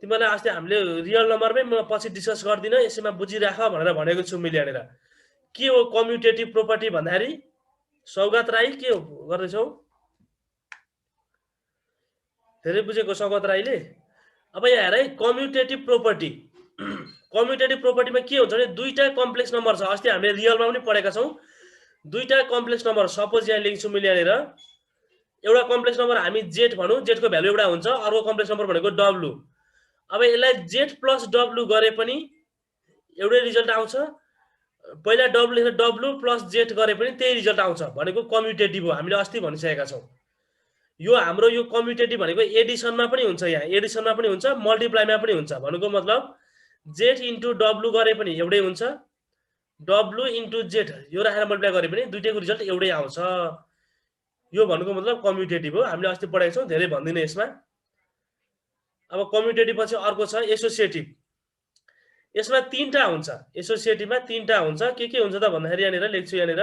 तिमीलाई अस्ति हामीले रियल नम्बरमै म पछि डिस्कस गर्दिन यसैमा बुझिराख भनेर भनेको छु मैले यहाँनिर के हो कम्युटेटिभ प्रोपर्टी भन्दाखेरि सौगात राई के गर्दैछौ धेरै बुझेको सौगात राईले अब यहाँ हेर है कम्युटेटिभ प्रोपर्टीमा के हुन्छ भने दुईटा कम्प्लेक्स नम्बर छ अस्ति हामीले रियलमा पनि पढेका छौं दुईटा कम्प्लेक्स नम्बर सपोज यहाँ लेख्छु मैले यहाँनिर एउटा कम्प्लेक्स नम्बर हामी z भनौं z को भ्यालु एउटा हुन्छ अर्को कम्प्लेक्स नम्बर भनेको w अब यसलाई z + w गरे पनि एउटै रिजल्ट आउँछ पहिला w लेखेर w + z गरे पनि त्यही रिजल्ट आउँछ भनेको कम्युटेटिभ हो हामीले अस्ति भनिसकेका छौं यो हाम्रो यो कम्युटेटिभ भनेको एडिसनमा पनि हुन्छ यहाँ एडिसनमा पनि हुन्छ मल्टिप्लाईमा पनि हुन्छ भनेको मतलब z * w गरे पनि एउटै हुन्छ w * z यो राखेर मल्टिप्लाई गरे पनि दुईटैको रिजल्ट एउटै आउँछ यो भनेको मतलब कम्युटेटिभ हो हामीले अस्ति पढाएको छौं धेरै भन्दिन यसमा अब कम्युटेटिभ पछि अर्को छ एसोसिएटिभ यसमा तीनटा हुन्छ एसोसिएटिभमा तीनटा हुन्छ के हुन्छ त भन्दाखेरि यहाँनिर लेख्छु यहाँनिर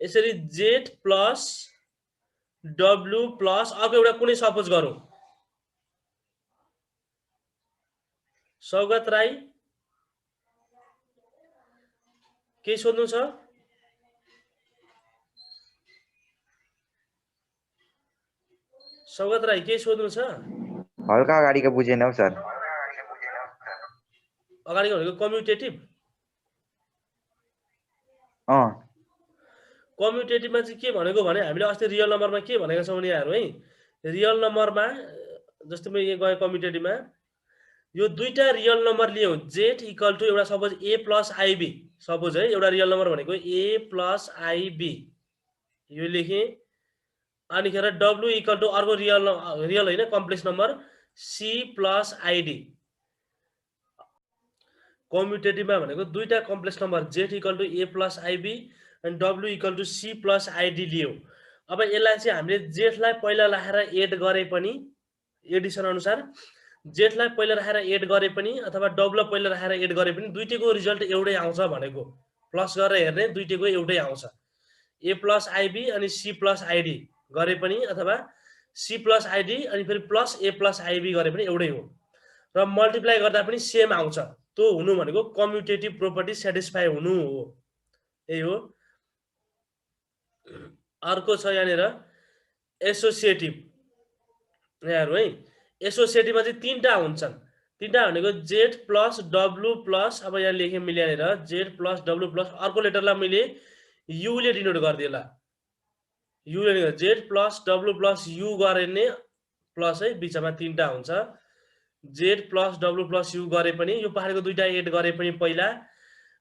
यसरी z + w + अर्को एउटा कुनै सपोज गरौँ सौगात राई के सोध्नु छ सौगात राई के सोध्नु छ हल्का अगाडिको बुझेन हौ सर अगाडिको भनेको कम्युटेटिभ कम्युटेटिभमा चाहिँ के भनेको भने हामीले अस्ति रियल नम्बरमा के भनेका छौं भने यहाँहरु है रियल नम्बरमा जस्तै म यहाँ गए कम्युटेटिभमा यो दुईटा रियल नम्बर लियौ z = एउटा सपोज a + ib सपोज है एउटा रियल नम्बर भनेको a + ib यो लेखे अनि खेर w = अर्को रियल हैन कम्प्लेक्स नम्बर c + id कम्युटेटिभमा भनेको दुईटा complex number z = a + ib अनि w = c + id लियौ अब यसलाई चाहिँ हामीले z लाई पहिला राखेर एड गरे पनि एडिसन अनुसार जेडलाई पहिला राखेर एड गरे पनि अथवा डबललाई पहिला राखेर एड गरे पनि दुईटैको रिजल्ट एउटै आउँछ भनेको प्लस गरेर हेर्ने दुईटैको एउटै आउँछ ए प्लस आइबी अनि सी प्लस आइडी गरे पनि अथवा सी प्लस आइडी अनि फेरि प्लस ए प्लस आइबी गरे पनि एउटै हो र मल्टिप्लाई गर्दा पनि सेम आउँछ त्यो हुनु भनेको कम्युटेटिभ प्रोपर्टी सेटिस्फाई हुनु हो यही हो अर्को छ यहाँनिर एसोसिएटिभ यहाँहरु है एसोसिएटिभमा चाहिँ तीनटा हुन्छन् तीनटा भनेको जेड प्लस डब्लु प्लस अब यहाँ लेखेँ मैले यहाँनिर जेड प्लस डब्लु प्लस अर्को लेटरलाई मैले युले डिनोट गरिदिएला युले Z plus W plus U गर्ने प्लस है बिचमा तीनटा हुन्छ Z plus W plus U गरे पनि यो पहाडको दुईटा एड गरे पनि पहिला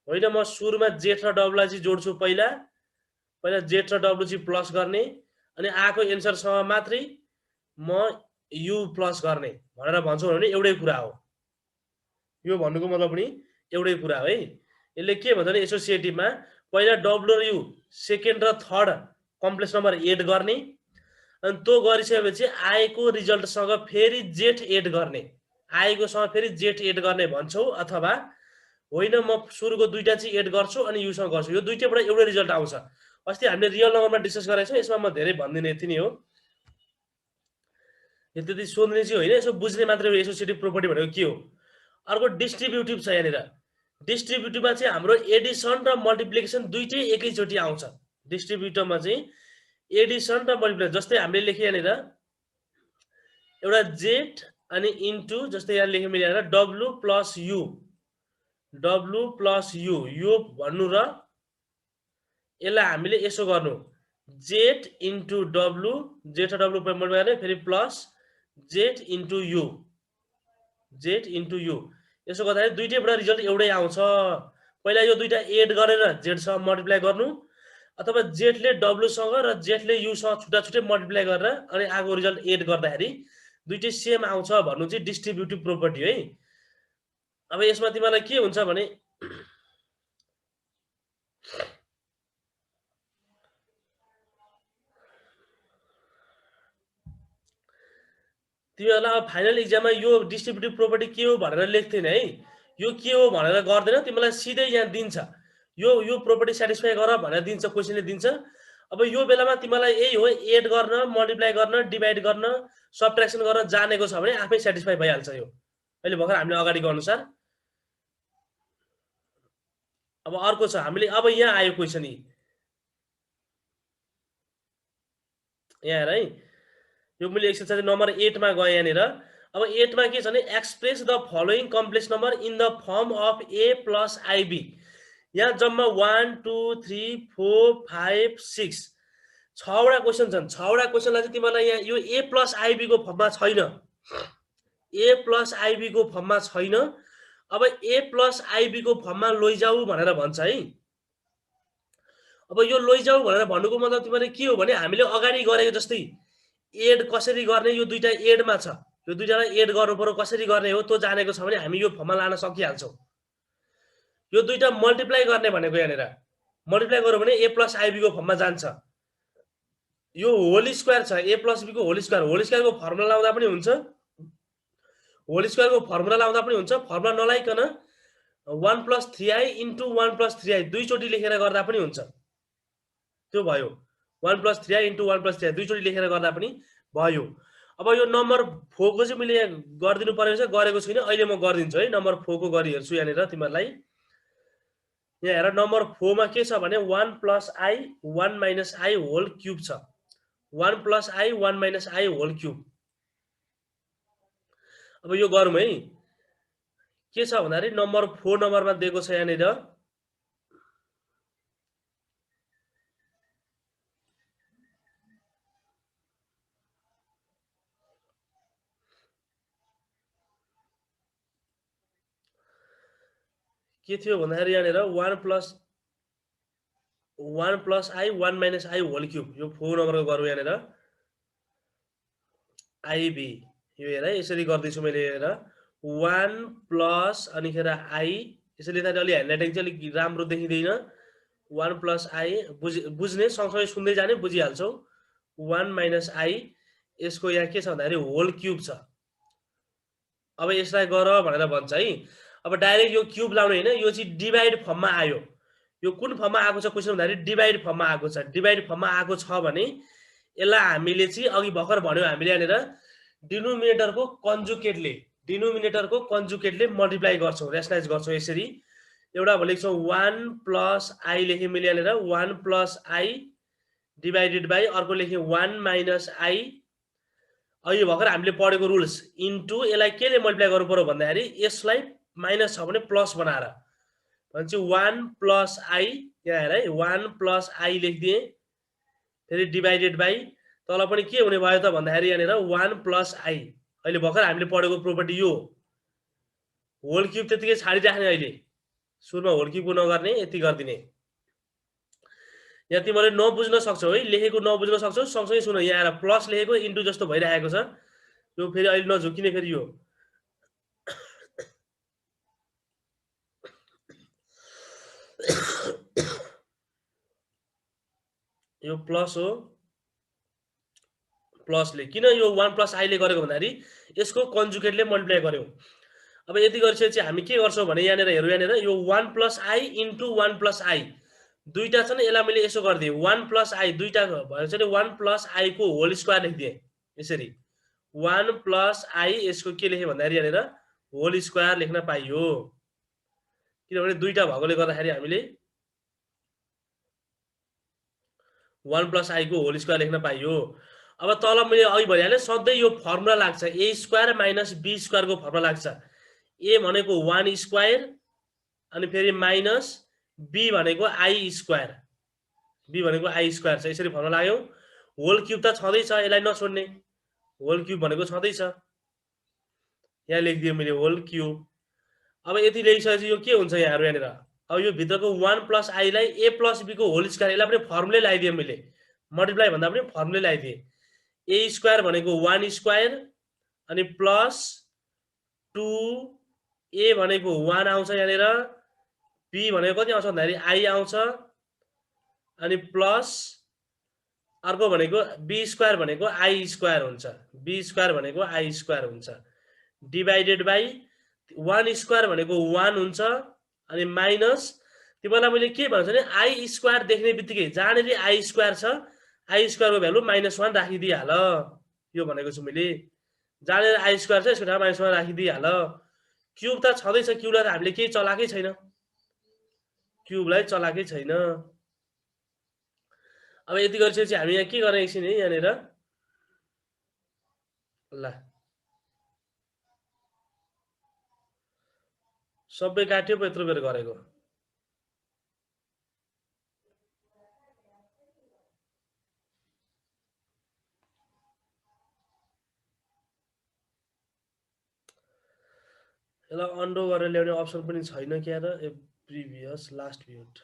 होइन म सुरुमा जेड र डब्लुलाई चाहिँ जोड्छु पहिला जेड र डब्लु चाहिँ प्लस गर्ने अनि आएको एन्सरसँग मात्रै म यु प्लस गर्ने भनेर भन्छौँ भने एउटै कुरा हो यो भन्नुको मतलब पनि एउटै कुरा हो है यसले के भन्छ भने एसोसिएटिभमा पहिला डब्लु र यु सेकेन्ड र थर्ड कम्प्लेक्स नम्बर एड गर्ने अनि त्यो गरिसकेपछि आएको रिजल्टसँग फेरि जेड एड गर्ने आएकोसँग फेरि जेड एड गर्ने भन्छौँ अथवा होइन म सुरुको दुईटा चाहिँ एड गर्छु अनि युसँग गर्छु यो दुईटैबाट एउटै रिजल्ट आउँछ अस्ति हामीले रियल नम्बरमा डिस्कस गरेको छौँ यसमा म धेरै भन्दिनँ यति नै हो यो त्यति सोध्ने चाहिँ होइन यसो बुझ्ने मात्रै हो एसोसिएटिभ प्रोपर्टी भनेको के हो अर्को डिस्ट्रिब्युटिभ छ यहाँनिर डिस्ट्रिब्युटिभमा चाहिँ हाम्रो एडिसन र मल्टिप्लिकेसन दुईटै एकैचोटि आउँछ डिस्ट्रिब्युटिभमा चाहिँ एडिसन र मल्टिप्लिकेसन जस्तै हामीले लेखेँ यहाँनिर एउटा जेड अनि इन्टु जस्तै यहाँ लेखेँ मैले यहाँनिर डब्लु प्लस यु यो भन्नु र यसलाई हामीले यसो गर्नु जेड इन्टु डब्लु जेड र डब्लु मल्टिप्लाई गर्ने फेरि प्लस जेड इन्टु यु यसो गर्दाखेरि दुईटैबाट रिजल्ट एउटै आउँछ पहिला यो दुईटा एड गरेर जेडसँग मल्टिप्लाई गर्नु अथवा जेडले डब्लुसँग र जेडले युसँग छुट्टा छुट्टै मल्टिप्लाई गरेर अनि आएको रिजल्ट एड गर्दाखेरि दुईटै सेम आउँछ भन्नु चाहिँ डिस्ट्रिब्युटिभ प्रोपर्टी है अब यसमा तिमीलाई के हुन्छ भने तिमीहरूलाई अब फाइनल इक्जाममा यो डिस्ट्रिब्युटिभ प्रोपर्टी के हो भनेर लेख्दैन है यो के हो भनेर गर्दैन तिमीलाई सिधै यहाँ दिन्छ यो प्रोपर्टी सेटिस्फाई गर भनेर दिन्छ क्वेसनले दिन्छ अब यो बेलामा तिमीलाई यही हो एड गर्न मल्टिप्लाई गर्न डिभाइड गर्न सबट्र्याक्सन गर्न जानेको छ भने आफै सेटिस्फाई भइहाल्छ यो अहिले भर्खर हामीले अगाडिको अनुसार अब अर्को छ हामीले अब यहाँ आयो क्वेसन यहाँ है यो मैले एक्सरसाइज नम्बर 8 मा गए यहाँनिर अब 8 मा के छ भने express the following complex number in the form of A plus IB यहाँ जम्मा 1 2 3 4 5 6 6वटा क्वेसन छन् 6वटा क्वेसनलाई चाहिँ तिमीलाई यहाँ यो ए प्लस आइबी को फर्ममा छैन ए प्लस आइबी को फर्ममा छैन अब ए प्लस आइबी को फर्ममा लैजाऊ भनेर भन्छ है अब यो लैजाऊ भनेर भन्नुको मतलब तिमीले के हो भने हामीले अगाडि गरेको जस्तै एड कसरी गर्ने यो दुईटा एडमा छ यो दुईटालाई एड गर्नु पर्यो कसरी गर्ने हो त्यो जानेको छ भने हामी यो फर्ममा लान सकिहाल्छौँ यो दुईटा मल्टिप्लाई गर्ने भनेको यहाँनिर मल्टिप्लाई गर्यो भने ए प्लस आइबी को फर्ममा जान्छ यो होल स्क्वायर छ ए प्लस बी को होल स्क्वायरको फर्मुला लाउँदा पनि हुन्छ होल स्क्वायरको फर्मुला लाउँदा पनि हुन्छ फर्मुला नलाइकन 1 + 3i * 1 + 3i दुईचोटि लेखेर गर्दा पनि हुन्छ त्यो भयो 1 + 3i * 1 + 3i दुईचोटि लेखेर गर्दा पनि भयो अब यो नम्बर 4 को चाहिँ मैले गर्दिनु पर्यो छ गरेको छैन अहिले म गर्दिन्छु है नम्बर 4 को गरि हेर्छु यहाँनिर तिमीलाई यहाँ हेर नम्बर 4 मा के छ भने 1 + i 1 - i होल क्यूब छ 1 + i 1 - i होल क्यूब अब यो गरौँ है के छ भन्दाखेरि नम्बर 4 नम्बरमा दिएको छ यहाँनिर के थियो भन्दाखेरि यहाँनिर 1 + i 1 - i होल क्यूब यो 4 नम्बरको गरौँ यहाँनिर आइबी यो हेर यसरी गर्दैछु मैले हेर 1 + अनि खेर i यसरी लेख्दा अलि ह्यान्डराइटिङ चाहिँ अलिक राम्रो देखिँदैन 1 + i बुझ्ने सँगसँगै सुन्दै जाने बुझिहाल्छौ 1 - i यसको यहाँ के छ भन्दाखेरि होल क्यूब छ अब यसलाई गर भनेर भन्छ है। अब डाइरेक्ट यो क्युब लाउने हैन, यो चाहिँ डिभाइड फर्ममा आयो। यो कुन फर्ममा आएको छ क्वेशन भन्दाखेरि डिभाइड फर्ममा आएको छ। डिभाइड फर्ममा आएको छ भने यसलाई हामीले चाहिँ अघि भर्खर भन्यौ हामीले यहाँनिर डिनोमिनेटरको कन्जुगेटले मल्टिप्लाई गर्छौं, रेशनलाइज गर्छौं। यसरी एउटा लेख्छौं 1 प्लस आई लेख्यौं मैले यहाँनिर 1 प्लस आई डिभाइडेड बाई अर्को लेख्यौं 1 माइनस आई। यो भर्खर हामीले पढेको रुल्स इन्टु यसलाई केले मल्टिप्लाई गर्नु पर्यो भन्दाखेरि यसलाई माइनस छ भने प्लस बनाएर भन्छ 1 प्लस आई। यहाँ हेर है 1 प्लस आई लेखिदिए, फेरि डिभाइडेड बाई तल पनि के हुने भयो त भन्दाखेरि यहाँनिर 1 प्लस आई। अहिले भर्खर हामीले पढेको प्रोपर्टी यो होल क्युब त्यतिकै छाडिराख्ने, अहिले सुरुमा होल क्युबको नगर्ने, यति गरिदिने। यहाँ तिमीले नबुझ्न सक्छौ है, लेखेको नबुझ्न सक्छौ। सँगसँगै सुन, यहाँ आएर प्लस लेखेको इन्टु जस्तो भइरहेको छ, यो फेरि अहिले नझुकिने। फेरि यो यो प्लस हो, प्लसले किन यो 1 प्लस आईले गरेको भन्दाखेरि यसको कन्जुगेटले मल्टिप्लाई गर्यो। अब यति गरिसकेपछि हामी के गर्छौं भने यहाँनिर हेरौँ, यहाँनिर यो 1 plus I into 1 plus I दुईटा छ नि, यसलाई मैले यसो गरिदिएँ 1 प्लस आई दुईटा भयो भने 1 प्लस आई को होल स्क्वायर लेखिदिएँ। यसरी 1 प्लस आई यसको के लेखेँ भन्दाखेरि यहाँनिर होल स्क्वायर लेख्न पाइयो, किनभने दुईटा भएकोले गर्दाखेरि हामीले 1 प्लस आई को होल स्क्वायर लेख्न पाइयो। अब तल मैले अघि भनिहालेँ सधैँ यो फर्मुला लाग्छ, ए स्क्वायर माइनस बी स्क्वायर को फर्मुला लाग्छ। ए भनेको 1 स्क्वायर अनि फेरि माइनस बी भनेको आई स्क्वायर, बी भनेको आई स्क्वायर छ। यसरी फर्मुला लाग्यो। होल क्युब त छँदैछ, यसलाई नछोड्ने, होल क्युब भनेको छँदैछ, यहाँ लेखिदिएँ मैले होल क्युब। अब यति लेखिसकेपछि यो के हुन्छ यहाँहरु, यहाँनिर अब यो भित्रको 1 प्लस आई लाई ए प्लस बी को होल स्क्वायर, यसलाई पनि फर्मुलै लगाइदिएँ मैले, मल्टिप्लाई भन्दा पनि फर्मुलै लगाइदिएँ। ए स्क्वायर भनेको 1 स्क्वायर अनि प्लस 2 ए भनेको 1 आउँछ यहाँनिर, बी भनेको कति आउँछ भन्दाखेरि आई आउँछ अनि प्लस अर्को भनेको बी स्क्वायर भनेको आई स्क्वायर हुन्छ, बी स्क्वायर भनेको आई स्क्वायर हुन्छ, डिभाइडेड बाई 1 स्क्वायर भनेको 1 हुन्छ अनि माइनस तिमीलाई मैले के भन्छु भने आई स्क्वायर देख्ने बित्तिकै जहाँनेरि आई स्क्वायर छ आई स्क्वायर को भ्यालु -1 राखिदिइहाल। यो भनेको छु मैले, जहाँनेर आई स्क्वायर छ यसको ठाउँमा -1 राखिदिइहाल। क्युब त छँदैछ, क्युबलाई त हामीले केही चलाकै छैन, क्युबलाई चलाकै छैन। अब यति गरिसकेपछि हामी यहाँ के गर्ने एकछिन है, यहाँनिर ल सबै काट्यो पो यत्रो बेर गरेको। यसलाई अन्डो गरेर ल्याउने अप्सन पनि छैन क्या र, प्रिभियस लास्ट भ्युड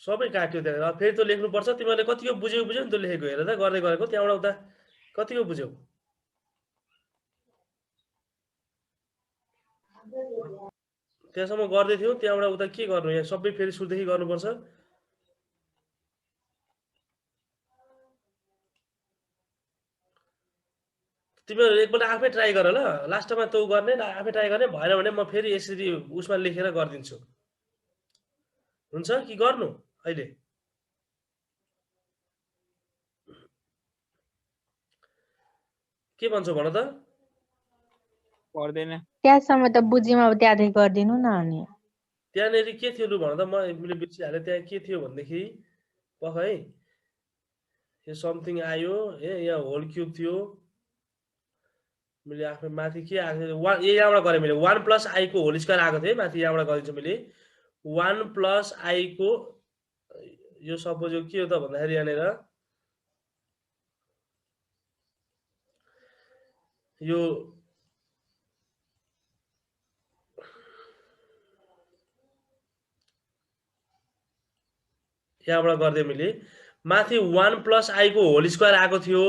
सबै काट्यो त्यहाँ। फेरि त लेख्नुपर्छ, तिमीहरूले कतिको बुझ्यौ नि त लेखेको, हेर त गर्दै गरेको त्यहाँबाट उता कतिको बुझ्यौ। त्यहाँसम्म गर्दै थियौ, त्यहाँबाट उता के गर्नु, यहाँ सबै फेरि सुरुदेखि गर्नुपर्छ। तिमीहरू एकपल्ट आफै ट्राई गर ल, लास्टमा तँ गर्ने आफै ट्राई गर्ने, भएन भने म फेरि यसरी उसमा लेखेर गरिदिन्छु, हुन्छ कि गर्नु अहिले? के भन्छौ भन त? पर्दैन, त्यहाँसम्म त बुझ्यौँ, अब त्यहाँदेखि गरिदिनु न। अनि त्यहाँनेरि के थियो लु भन त, मैले बिर्सिहालेँ। त्यहाँ के थियो भनेदेखि पख है, यो समथिङ आयो ए, यहाँ होल क्युब थियो, मैले आफै माथि के आएको थियो यहाँबाट गरेँ मैले 1 प्लस आई को होल स्क्वायर आएको थियो माथि, यहाँबाट गरिदिन्छु मैले 1 प्लस आई को। यो सपोज यो के हो त भन्दाखेरि यहाँनिर यो यहाँबाट गरिदिएँ मैले, माथि 1 प्लस आई को होल स्क्वायर आएको थियो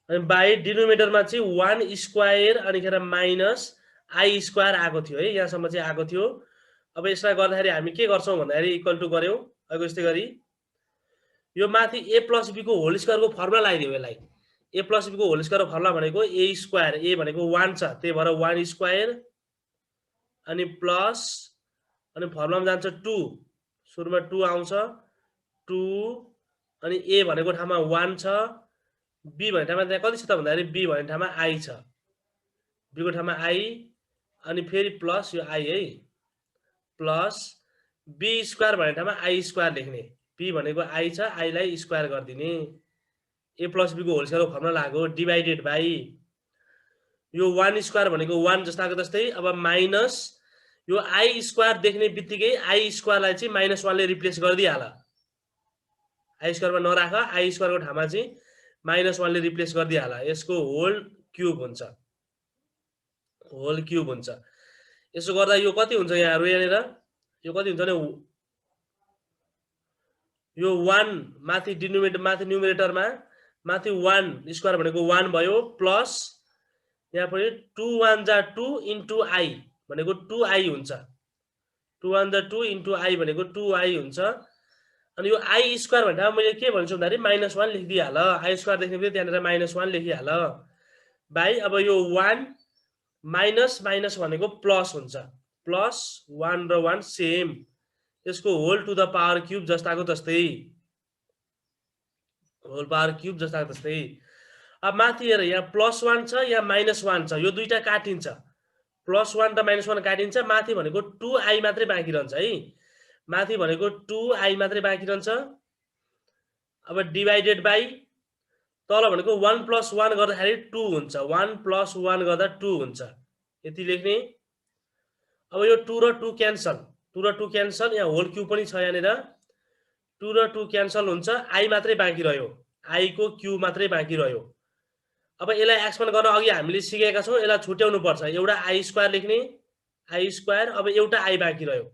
अनि बाई डिनोमिनेटरमा चाहिँ 1 स्क्वायर अनि खेर माइनस आई स्क्वायर आएको थियो है, यहाँसम्म चाहिँ आएको थियो। अब यसलाई गर्दाखेरि हामी के गर्छौं भन्दाखेरि इक्वल टु गर्यौं अघि जस्तै गरी यो माथि a प्लस b को होल स्क्वायरको फर्मुला लगाइदियो यसलाई a प्लस b को होल स्क्वायरको फर्मुला भनेको a स्क्वायर a भनेको 1 छ त्यही भएर 1 स्क्वायर अनि प्लस अनि फर्मुलामा जान्छ 2 सुरुमा 2 आउँछ 2 अनि a भनेको ठाउँमा 1 छ b भन्ने ठाउँमा त्यहाँ कति छ त भन्दाखेरि b भन्ने ठाउँमा i छ b को ठाउँमा i अनि फेरि प्लस यो i है प्लस b स्क्वायर भन्ने ठाउँमा i स्क्वायर लेख्ने b भनेको i छ i लाई स्क्वायर गरिदिने a प्लस b को होल स्क्वायरको फर्मुला लाग्यो डिभाइडेड बाइ यो 1 स्क्वायर भनेको 1 जस्ताको जस्तै अब माइनस यो i स्क्वायर देख्ने बित्तिकै i स्क्वायरलाई चाहिँ -1 ले रिप्लेस गरिदिहाल i स्क्वायरमा नराख i स्क्वायरको ठाउँमा चाहिँ -1 ले रिप्लेस गरिदिहाल यसको होल क्यूब हुन्छ यसो गर्दा यो कति हुन्छ यहाँहरु यहाँनेर यो कति हुन्छ भने यो 1 माथि डिनोमिनेटर माथि न्युमरेटरमा माथि 1 स्क्वायर भनेको 1 भयो प्लस यहाँ पनि 2 1 जा 2 इन्टु i भनेको 2i हुन्छ 2 1 जा 2 इन्टु i भनेको 2i हुन्छ अनि यो i स्क्वायर भन्दा मैले के भन्छु भन्दाखेरि -1 लेखिदिहाल i स्क्वायर देख्ने बित्तिकै त्यहाँनेर -1 लेखिहाल बाइ अब यो 1 माइनस माइनस भनेको प्लस हुन्छ प्लस 1 र 1 सेम यसको whole to the power cube जस्ताको जस्तै होल पावर क्यूब जस्ताको जस्तै अब माथि हेर यहाँ +1 छ यहाँ -1 छ यो दुईटा काटिन्छ +1 र -1 काटिन्छ माथि भनेको 2i मात्रै बाँकी रहन्छ है माथि भनेको 2i मात्रै बाँकी रहन्छ अब डिभाइडेड बाइ तल भनेको 1 + 1 गर्दाखेरि 2 हुन्छ 1 + 1 गर्दा 2 हुन्छ यति लेख्ने अब यो 2 र 2 क्यान्सल यहाँ होल क्यूब पनि छ यहाँनेर 2 र 2 क्यान्सल हुन्छ i मात्रै बाँकी रह्यो i को क्यूब मात्रै बाँकी रह्यो अब यसलाई एक्सपेन्ड गर्न अघि हामीले सिकेका छौं यसलाई छुट्याउनु पर्छ एउटा i स्क्वायर लेख्ने i स्क्वायर अब एउटा i बाँकी रह्यो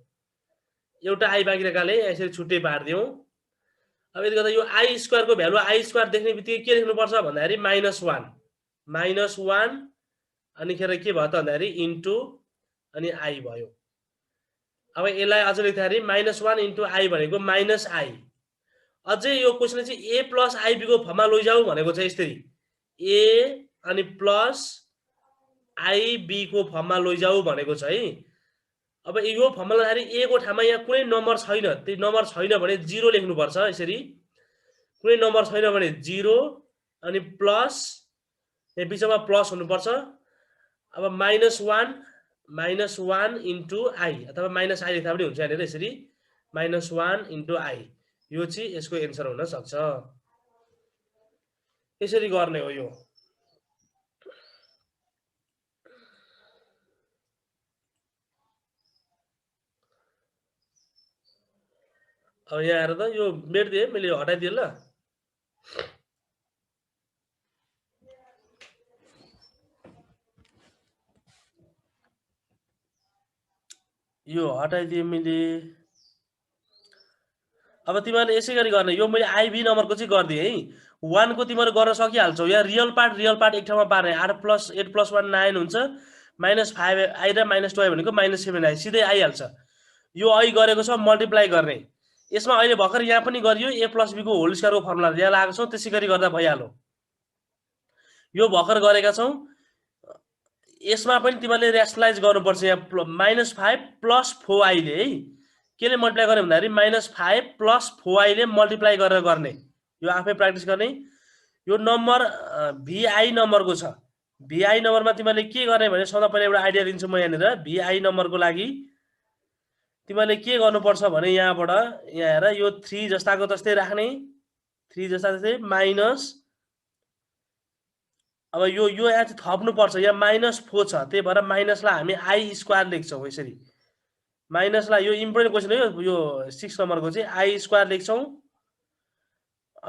एउटा i बाँकी रहेकाले यसरी छुट्टै पार्दियौ अब यति गर्दा यो i स्क्वायर को भ्यालु i स्क्वायर देख्ने बित्तिकै के लेख्नु पर्छ भन्दाखेरि -1 अनि खेर के भयो त भन्दाखेरि इन्टु अनि i भयो अब यसलाई अझ लेख्दाखेरि -1 इन्टु i भनेको -i अझै यो क्वेशन चाहिँ a + ib को फर्ममा लैजाऊ भनेको छ यसरी a अनि प्लस ib को फर्ममा लैजाऊ भनेको छ है अब यो फर्मुला दाखेरि a को ठाउँमा यहाँ कुनै नम्बर छैन त्यो नम्बर छैन भने 0 लेख्नु पर्छ यसरी कुनै नम्बर छैन भने 0 अनि प्लस यहाँ बिचमा प्लस हुनु पर्छ अब -1 इन्टु i अथवा -i लेख्दा पनि हुन्छ यहाँनेर यसरी -1 इन्टु i यो चाहिँ यसको एन्सर हुन सक्छ यसरी गर्ने हो यो अब यहाँ आएर त यो मेट्दिए मैले हटाइदिए ल यो हटाइदिए मैले अब तिमीहरुले यसै गरी गर्ने यो मैले आईबी नम्बरको चाहिँ गर्दिए है 1 को तिमीहरु गर्न सकिहाल्छौ यहाँ रियल पार्ट एक ठाउँमा पार्ने 8 + 1 + 1 9 हुन्छ -5i र -2i भनेको -7i सिधै आइहाल्छ यो अहिले गरेको छ मल्टिप्लाई गर्ने यसमा अहिले भर्खर यहाँ पनि गरियो a + b को होल स्क्वायरको फर्मुला यहाँ लागेको छ त्यसैगरी गर्दा भइहाल्यो यो भर्खर गरेका छौं यसमा पनि तिमीले रेशनलाइज गर्नुपर्छ यहाँ -5 + 4i ले है केले मल्टिप्लाई गर्ने भन्दाखेरि -5 + 4i ले मल्टिप्लाई गरेर गर्ने यो आफै प्र्याक्टिस गर्ने यो नम्बर vi नम्बरको छ vi नम्बरमा तिमीले के गर्ने भने सबभन्दा पहिला एउटा आइडिया दिन्छु म यहाँनेर vi नम्बरको लागि तिमीले के गर्नुपर्छ भने यहाँबाट यहाँ हेर यो 3 जस्ताको जस्तै राख्ने 3 जस्ता जस्तै माइनस अब यो यहाँ चाहिँ थप्नु पर्छ यहाँ -4 छ त्यही भएर माइनसलाई हामी i स्क्वायर लेख्छौं यसरी माइनसलाई यो इम्पोर्टेन्ट क्वेशन हो यो 6 नम्बरको चाहिँ i स्क्वायर लेख्छौं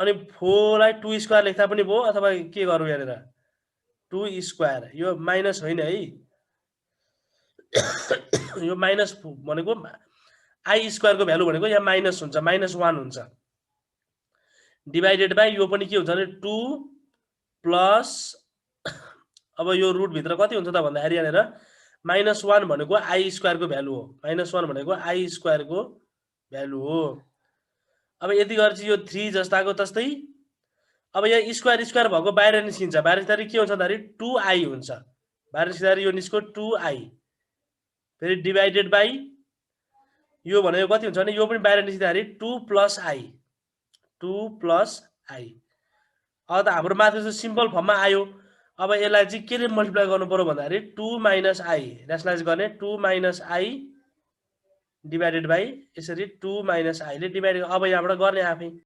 अनि 4 लाई 2 स्क्वायर लेख्दा पनि भयो अथवा के गरौँ यहाँनेर 2 स्क्वायर यो माइनस होइन है यो माइनस भनेको i स्क्वायर को भ्यालु भनेको यहाँ माइनस हुन्छ -1 हुन्छ डिभाइडेड बाइ यो पनि के हुन्छ भने 2 प्लस अब यो रुट भित्र कति हुन्छ त भन्दाखेरि यहाँनेर -1 भनेको i स्क्वायर को भ्यालु हो -1 भनेको i स्क्वायर को भ्यालु हो अब यति गरेपछि यो 3 जस्ताको तस्तै अब यहाँ स्क्वायर स्क्वायर भएको बाहिर निस्किन्छ बाहिर निस्किँदाखेरि के हुन्छ भन्दाखेरि 2i हुन्छ बाहिर निस्किँदाखेरि यो निस्को 2i फेरि डिभाइडेड बाइ यो भनेको कति हुन्छ भने यो पनि बाहिर निस्किँदाखेरि 2 + i 2 + i अब त हाम्रो माथि चाहिँ सिम्पल फर्ममा आयो अब यसलाई चाहिँ के ले मल्टिप्लाई गर्नु पर्यो भन्दाखेरि 2 - i र्यासनलाइज गर्ने 2 - i डिभाइडेड बाइ यसरी 2 - i ले डिभाइड अब यहाँबाट गर्ने आफै